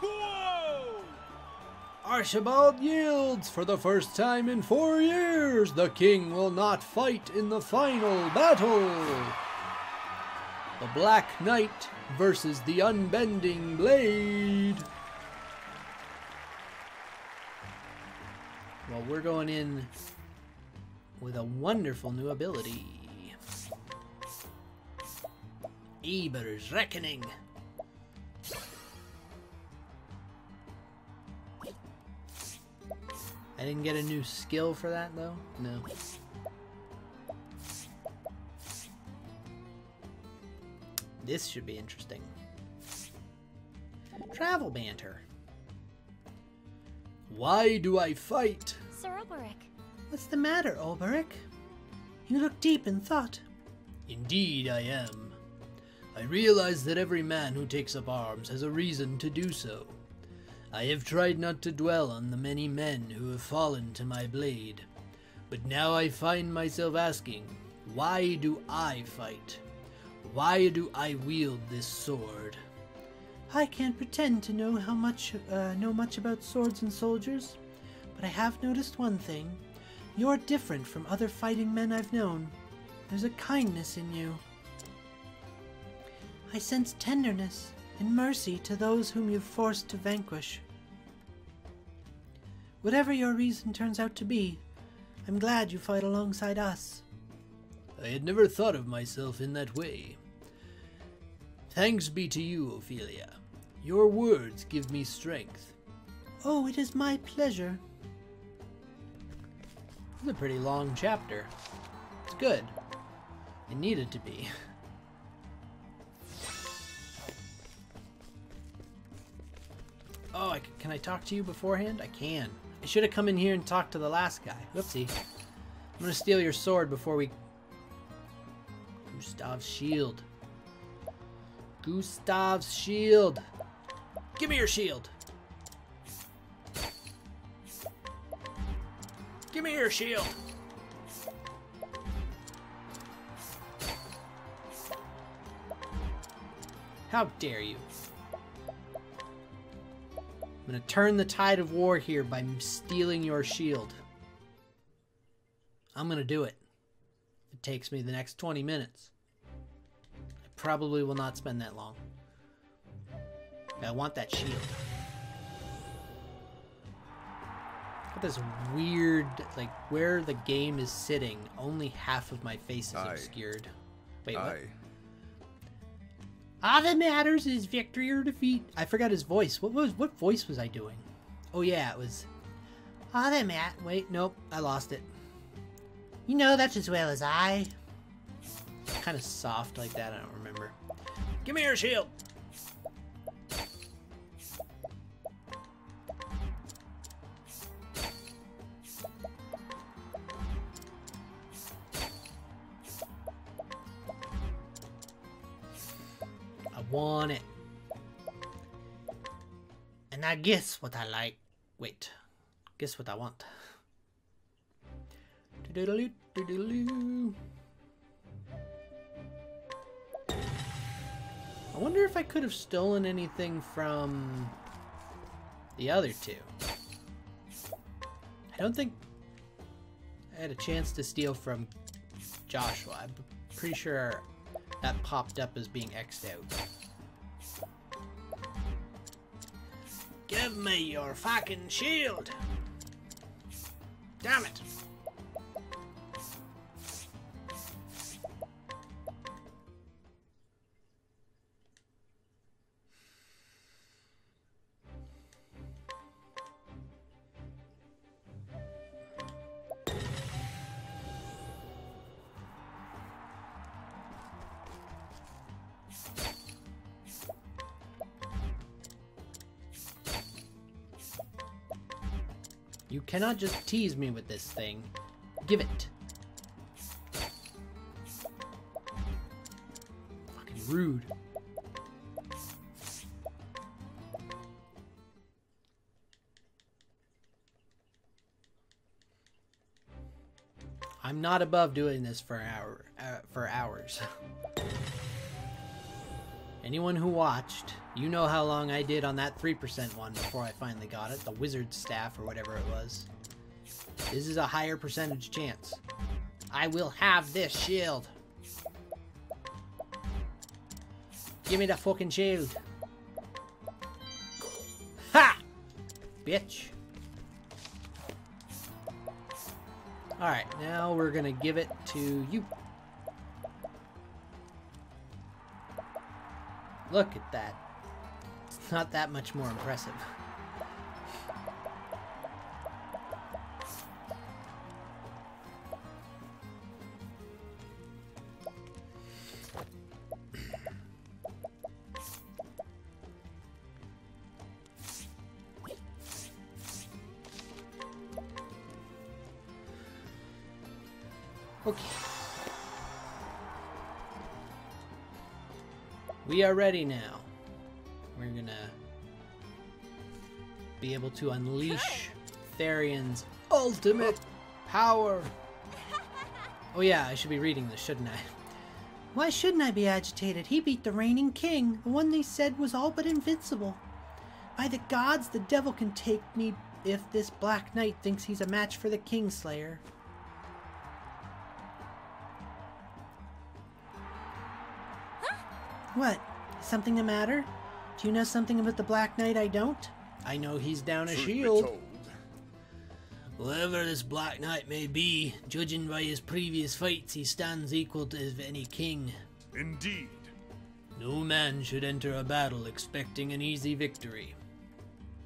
Whoa! Archibald yields for the first time in 4 years. The king will not fight in the final battle. The Black Knight versus the Unbending Blade. Well, we're going in with a wonderful new ability. Eber's Reckoning. I didn't get a new skill for that though? No. This should be interesting. Travel banter. Why do I fight? Sir Oberic. What's the matter, Oberic? You look deep in thought. Indeed I am. I realize that every man who takes up arms has a reason to do so. I have tried not to dwell on the many men who have fallen to my blade, but now I find myself asking, why do I fight? Why do I wield this sword? I can't pretend to know much about swords and soldiers, but I have noticed one thing. You're different from other fighting men I've known. There's a kindness in you. I sense tenderness and mercy to those whom you've forced to vanquish. Whatever your reason turns out to be, I'm glad you fight alongside us. I had never thought of myself in that way. Thanks be to you, Ophelia. Your words give me strength. Oh, it is my pleasure. It's a pretty long chapter. It's good. It needed to be. Oh, can I talk to you beforehand? I can. I should have come in here and talked to the last guy. Whoopsie. I'm gonna steal your sword before we... Gustav's shield. Gustav's shield. Give me your shield. Give me your shield. How dare you? I'm gonna turn the tide of war here by stealing your shield. I'm gonna do it. It takes me the next 20 minutes. I probably will not spend that long. I want that shield. Got this weird, like, where the game is sitting, only half of my face is obscured. Wait, what? All that matters is victory or defeat. I forgot his voice. What voice was I doing? Oh yeah, it was... All that matters... Wait, nope, I lost it. You know that as well as I. Kind of soft like that, I don't remember. Give me your shield! Want it. And now guess what I like. Wait. Guess what I want. I wonder if I could have stolen anything from the other two. I don't think I had a chance to steal from Joshua. I'm pretty sure that popped up as being X'd out. Give me your fucking shield! Damn it! You cannot just tease me with this thing. Give it. Fucking rude. I'm not above doing this for hours. Anyone who watched, you know how long I did on that 3% one before I finally got it, the wizard staff or whatever it was. This is a higher percentage chance. I will have this shield. Give me the fucking shield. Ha! Bitch. Alright, now we're gonna give it to you. Look at that. It's not that much more impressive. Okay. We are ready now. We're gonna be able to unleash Tharion's ultimate power. Oh yeah, I should be reading this, shouldn't I? Why shouldn't I be agitated? He beat the reigning king, the one they said was all but invincible. By the gods, the devil can take me if this Black Knight thinks he's a match for the Kingslayer. What? Is something the matter? Do you know something about the Black Knight I don't? I know he's down a Truth be shield. told, Whoever this Black Knight may be, judging by his previous fights, he stands equal to any king. Indeed. No man should enter a battle expecting an easy victory.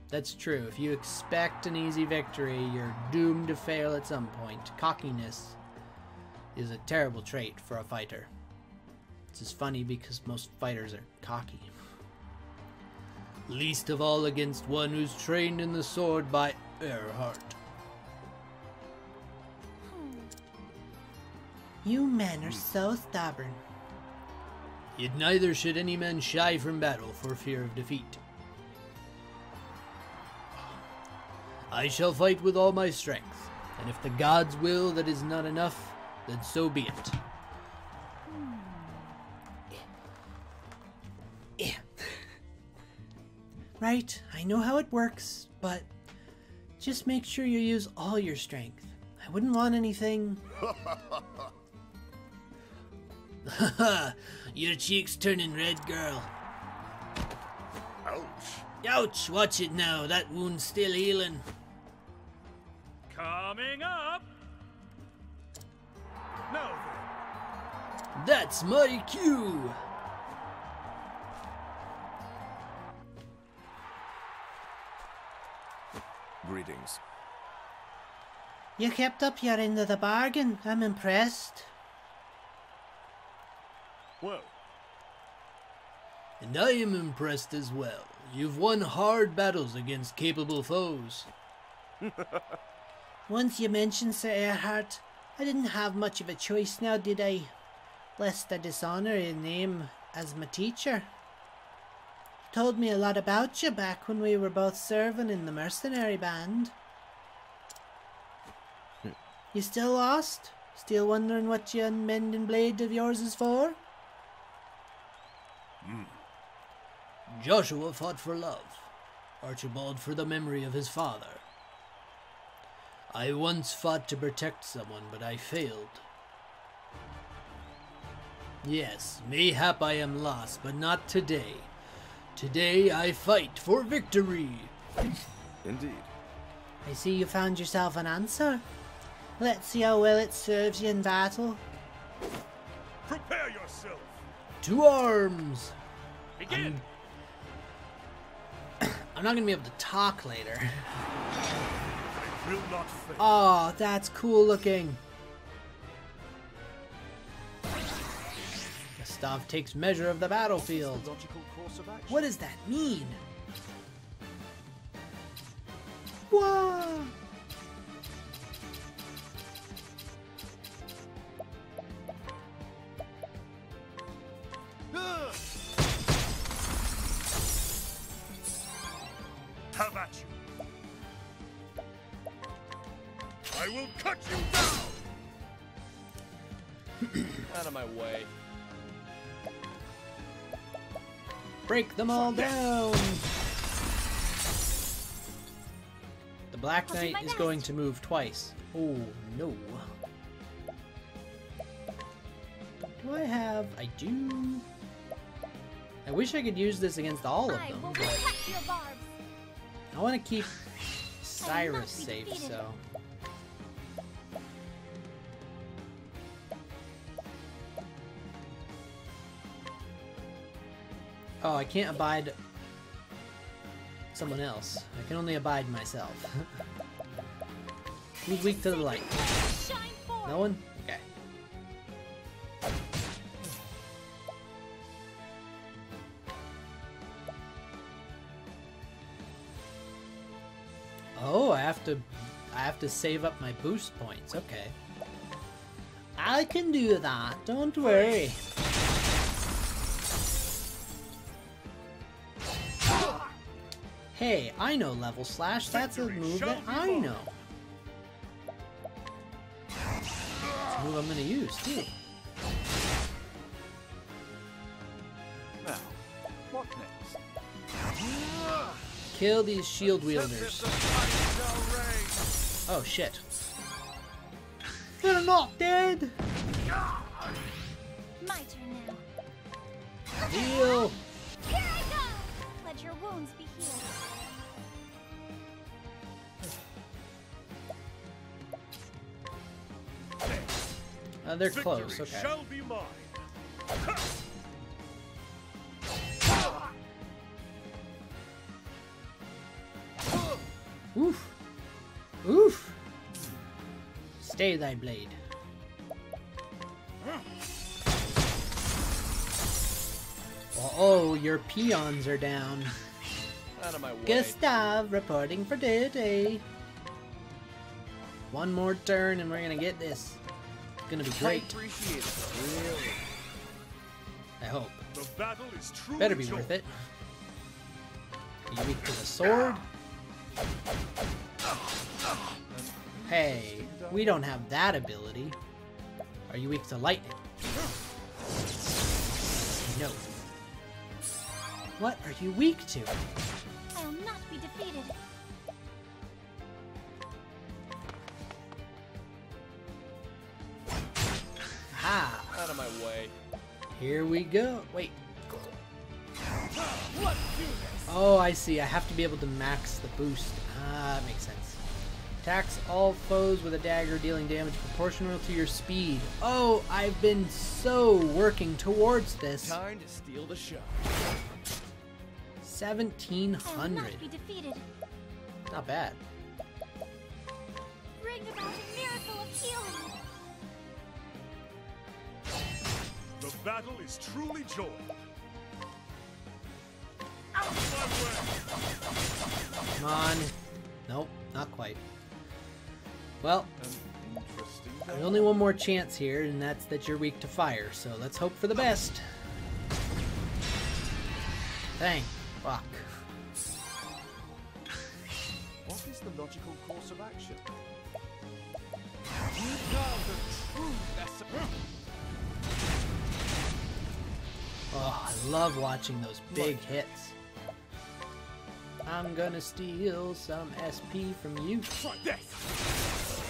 That's true. If you expect an easy victory, you're doomed to fail at some point. Cockiness is a terrible trait for a fighter. It's just funny because most fighters are cocky. Least of all against one who's trained in the sword by Earhart. You men are so stubborn. Yet neither should any man shy from battle for fear of defeat. I shall fight with all my strength, and if the gods will that is not enough, then so be it. Right, I know how it works, but just make sure you use all your strength. I wouldn't want anything... Haha, your cheek's turning red, girl. ouch. Ouch, watch it now, that wound's still healing. Coming up. Now then. That's my cue. Greetings. You kept up your end of the bargain. I'm impressed. Well, And I am impressed as well. You've won hard battles against capable foes. Once you mentioned Sir Earhart, I didn't have much of a choice now, did I? Lest I dishonor your name as my teacher. You told me a lot about you back when we were both serving in the mercenary band. You still lost? Still wondering what your unmending blade of yours is for? Joshua fought for love, Archibald for the memory of his father. I once fought to protect someone, but I failed. Yes, mayhap I am lost, but not today. Today I fight for victory. Indeed. I see you found yourself an answer. Let's see how well it serves you in battle. prepare yourself. To arms! Begin. I'm not gonna be able to talk later. I will not fail. Oh, that's cool looking. Gustav takes measure of the battlefield. Logical course of action. What does that mean? Whoa! I will cut you down! Out of my way. Break them all down! The Black I'll do Knight my is best. going to move twice. Oh no. Do I have? I do. I wish I could use this against all of I them, will but protect your barbs. I want to keep Cyrus safe, defeated. so. Oh, I can't abide someone else. I can only abide myself. Who's weak to the light? Shine forth. No one? Okay. Oh, I have to save up my boost points. Okay. I can do that. Don't worry. Hey, I know Level Slash. That's a move that I know. It's a move I'm gonna use too. Now, what next? Kill these shield wielders. Tempest of fight shall reign. Oh shit. They're not dead! My turn now. Heal! Here I go. Let your wounds be healed. They're Victory close, okay. shall be mine. Oof! Oof! Stay thy blade. Oh, your peons are down. Out of my way. Gustav reporting for duty. One more turn and we're gonna get this. It's gonna be I great. appreciate it. Really. I hope. The battle is truly Better be joined. worth it. Are you weak to the sword? Hey, we don't have that ability. Are you weak to lightning? No. What are you weak to? I will not be defeated. Ha! Out of my way. Here we go. Wait. Let's do this. Oh, I see. I have to be able to max the boost. Ah, that makes sense. Attacks all foes with a dagger, dealing damage proportional to your speed. Oh, I've been so working towards this. Time to steal the show. I will 1700. not be defeated. Not bad. Bring about a miracle of healing. The battle is truly joined. Out of my way! Come on. Nope, not quite. Well, An interesting there's only one more chance here, and that's that you're weak to fire, so let's hope for the best. Thank fuck. What is the logical course of action? You know the true lesson. Oh, I love watching those big hits. I'm gonna steal some SP from you. Try this!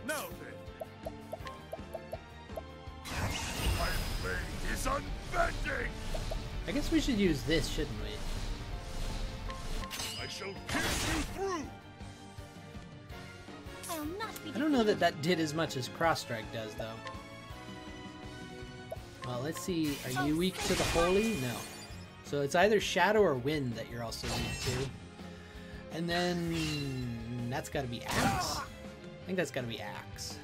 Now then! My blade is unbending! I guess we should use this, shouldn't we? I shall pierce you through! I will not be defeated. I don't know that that did as much as Cross Strike does, though. Well, let's see. Are you weak to the Holy? No. So it's either Shadow or Wind that you're also weak to. And then that's got to be Axe. I think that's got to be Axe.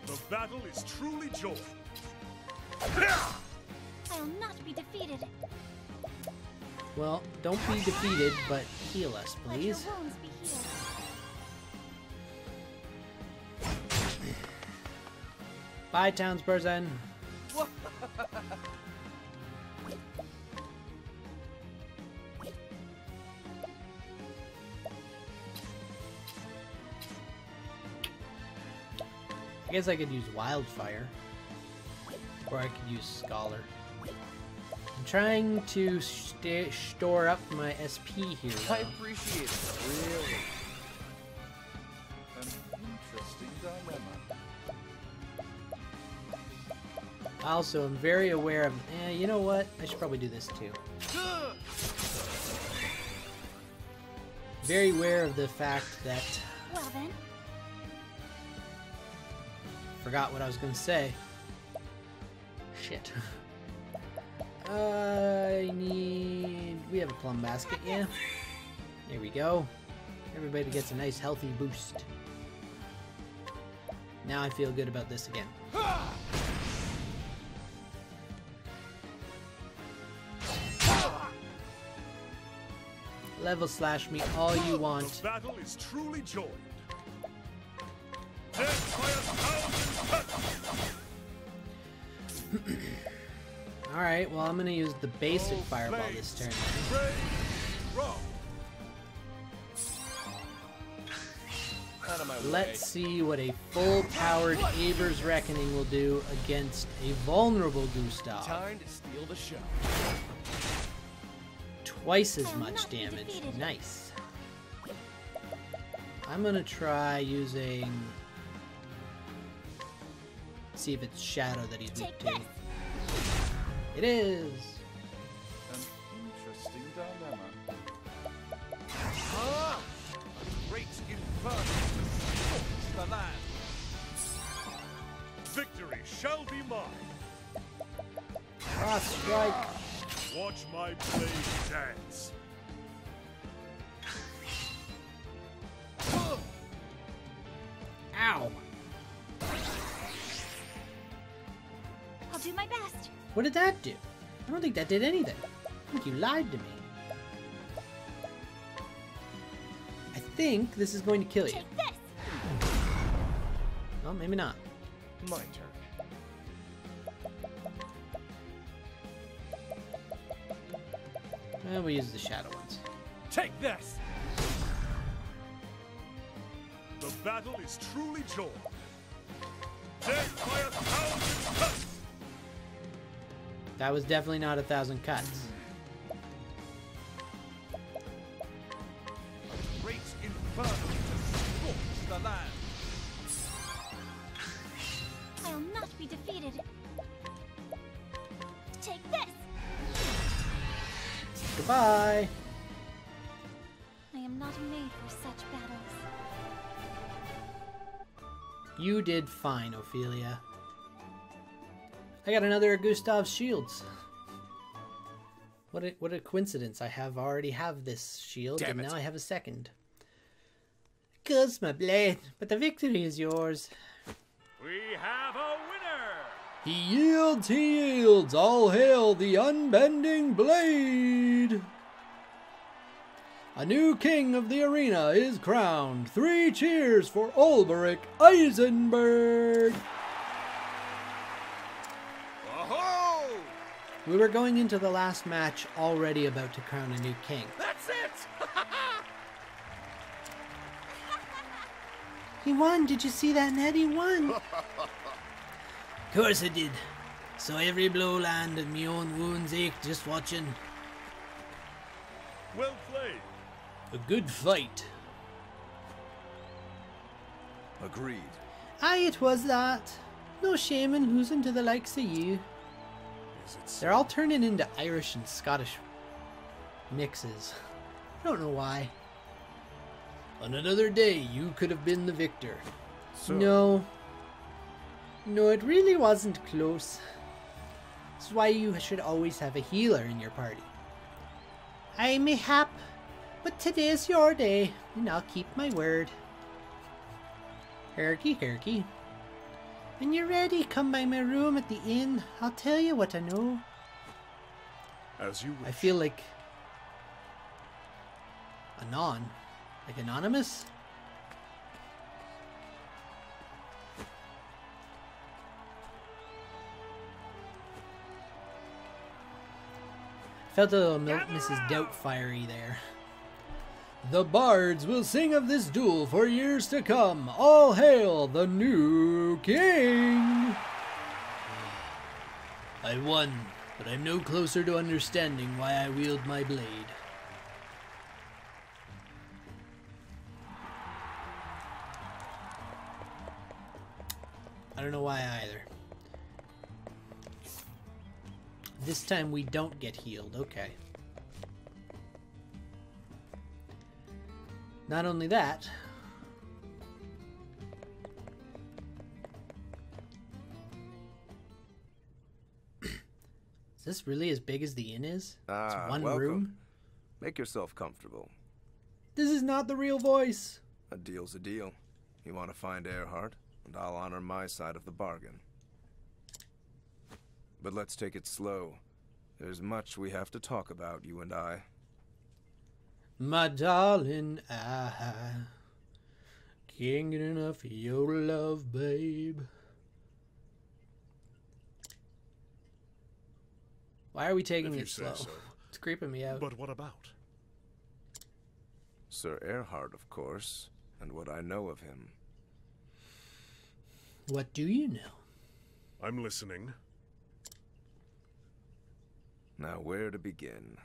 The battle is truly joined. I will not be defeated. Well, don't be defeated, but heal us, Let your please. wounds be healed. Bye, townsperson. guess I could use Wildfire. Or I could use Scholar. I'm trying to store up my SP here. I appreciate it. Really. An interesting dilemma. Also, I'm very aware of... you know what? I should probably do this too. Very aware of the fact that... Well then. Forgot what I was going to say. Shit. I need... We have a plum basket, yeah. There we go. Everybody gets a nice healthy boost. Now I feel good about this again. Level slash me all you want. The battle is truly joined. Death by 1,000 cuts. Alright, well I'm gonna use the basic fireball this turn. Out of my way. Let's see what a full-powered Aber's Reckoning will do against a vulnerable Gustav. Time to steal the show. Twice as much damage. Nice. I'm gonna try using... See if it's Shadow that he's weak to. It is! An interesting dilemma. Ah! A great inferno to scorch the land. Victory shall be mine. Cross strike! Watch my blade dance. Ow! I'll do my best. What did that do? I don't think that did anything. I think you lied to me. I think this is going to kill you. Take this. Well, maybe not. My turn. Well, we use the shadow ones. Take this. The battle is truly joined. Death by 1,000 cuts. That was definitely not 1,000 cuts. A great inferno to scorch the land. I'll not be defeated. Take this. Goodbye! I am not made for such battles. You did fine, Ophelia. I got another Gustav's shields. What a coincidence. I already have this shield, Damn and it. now I have a second. Curse my blade, but the victory is yours. We have a winner. He yields, all hail the unbending blade! A new king of the arena is crowned. 3 cheers for Ulberich Eisenberg! Whoa! We were going into the last match already about to crown a new king. That's it! He won! Did you see that, Ned? He won! Course I did. So every blow landed, me own wounds ached just watching. Well played. A good fight. Agreed. Aye, it was that. No shame in losing to the likes of you. Is it They're all turning into Irish and Scottish mixes. I don't know why. On another day, you could have been the victor. So, No. No, it really wasn't close. This is why you should always have a healer in your party. I mayhap, but today's your day, and I'll keep my word. Herky, herky. When you're ready, come by my room at the inn. I'll tell you what I know. As you wish. I feel like... Anon? Like Anonymous? Felt a little Mrs. Doubtfire-y there. The bards will sing of this duel for years to come. All hail the new king! I won, but I'm no closer to understanding why I wield my blade. I don't know why either. This time we don't get healed, okay. Not only that, is this really as big as the inn is? It's one welcome. room? Make yourself comfortable. This is not the real voice. A deal's a deal. You want to find Earhart, and I'll honor my side of the bargain. But let's take it slow. There's much we have to talk about, you and I. My darling, I can't get enough of your love, babe. Why are we taking it slow? So. It's creeping me out. But what about? Sir Earhart, of course, and what I know of him. What do you know? I'm listening. Now, where to begin?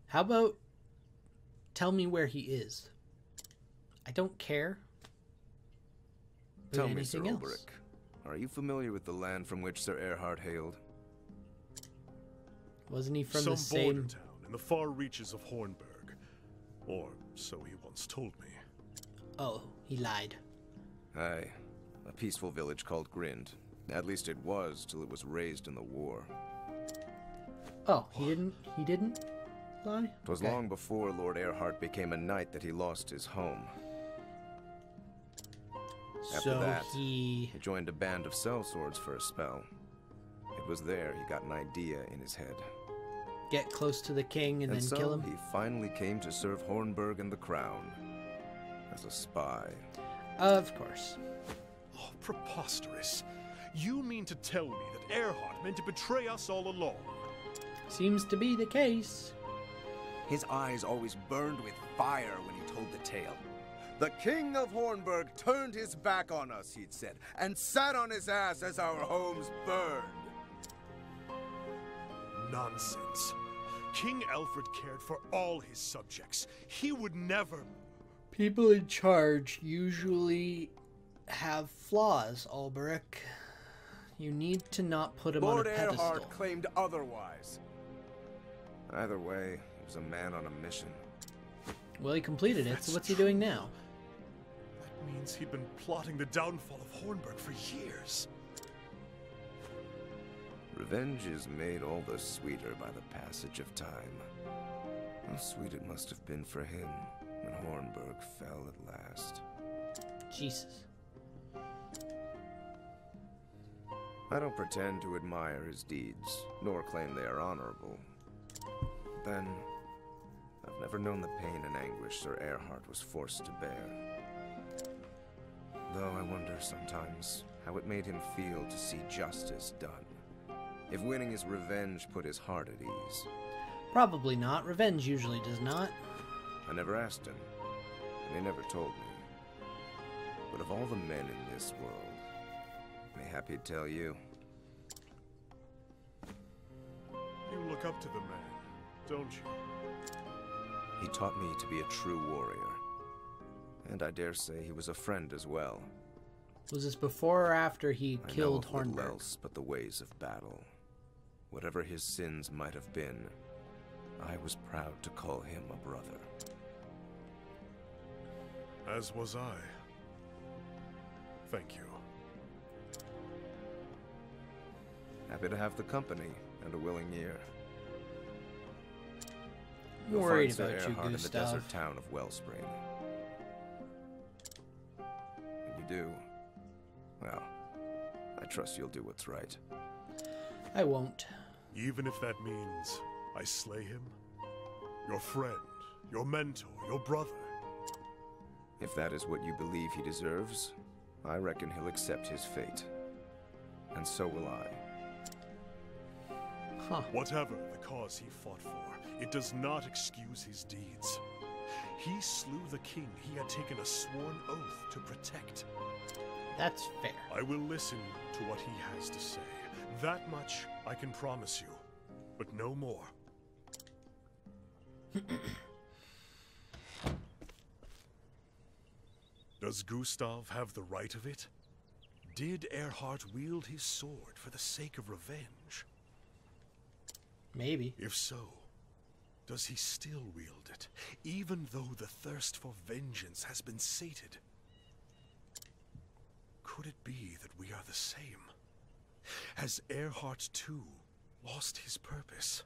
How about tell me where he is? I don't care. Tell me, Sir anything else? Olberic, are you familiar with the land from which Sir Earhart hailed? Wasn't he from Some the same... border town in the far reaches of Hornburg. Or so he once told me. Oh, he lied. Aye, a peaceful village called Grind. At least it was till it was razed in the war. Oh, he didn't lie? 'Twas long before Lord Earhart became a knight that he lost his home. After So that, he joined a band of sellswords for a spell. It was there he got an idea in his head. get close to the king and then so kill him? he finally came to serve Hornburg and the crown. As a spy. Of course. Oh, preposterous. You mean to tell me that Earhart meant to betray us all along? Seems to be the case. His eyes always burned with fire when he told the tale. The king of Hornburg turned his back on us, he'd said, and sat on his ass as our homes burned. Nonsense. King Alfred cared for all his subjects. He would never... People in charge usually have flaws, Olberic. You need to not put him Lord on a pedestal. Earhart claimed otherwise. Either way, he was a man on a mission. Well, he completed it, That's so what's he true. doing now? That means he'd been plotting the downfall of Hornburg for years. Revenge is made all the sweeter by the passage of time. How sweet it must have been for him when Hornburg fell at last. Jesus. I don't pretend to admire his deeds, nor claim they are honorable. Then, I've never known the pain and anguish Sir Earhart was forced to bear. Though I wonder sometimes how it made him feel to see justice done. If winning his revenge put his heart at ease. Probably not. Revenge usually does not. I never asked him, and he never told me. But of all the men in this world, mayhap he'd tell you. You look up to the man, don't you? He taught me to be a true warrior. And I dare say he was a friend as well. Was this before or after he I killed know of little Hornburg? else but the ways of battle. Whatever his sins might have been, I was proud to call him a brother. As was I. Thank you. Happy to have the company and a willing ear. I'm You'll worried find Sir about you, Earhart in the Gustav. desert town of Wellspring. When you do, well, I trust you'll do what's right. I won't. Even if that means I slay him? Your friend, your mentor, your brother. If that is what you believe he deserves, I reckon he'll accept his fate. And so will I. Huh. Whatever the cause he fought for, it does not excuse his deeds. He slew the king he had taken a sworn oath to protect. That's fair. I will listen to what he has to say. That much I can promise you, but no more. Does Gustav have the right of it? Did Erhard wield his sword for the sake of revenge? Maybe. If so, does he still wield it, even though the thirst for vengeance has been sated? Could it be that we are the same? Has Erhard too lost his purpose?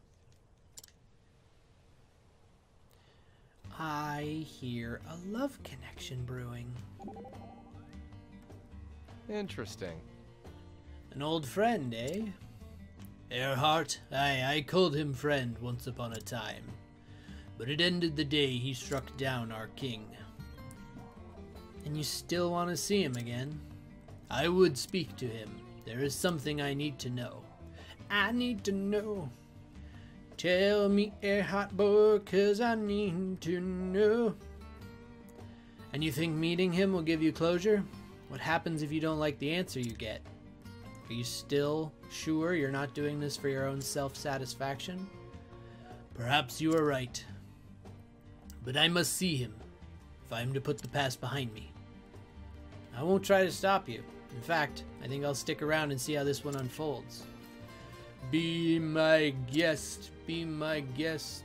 I hear a love connection brewing. Interesting. An old friend, eh? Erhard, I called him friend once upon a time, but it ended the day he struck down our king. And you still want to see him again? I would speak to him. There is something I need to know. I need to know. Tell me, Erhard boy, 'cause I need to know. And you think meeting him will give you closure? What happens if you don't like the answer you get? Are you still sure you're not doing this for your own self-satisfaction? Perhaps you are right. But I must see him if I am to put the past behind me. I won't try to stop you. In fact, I think I'll stick around and see how this one unfolds. Be my guest, be my guest.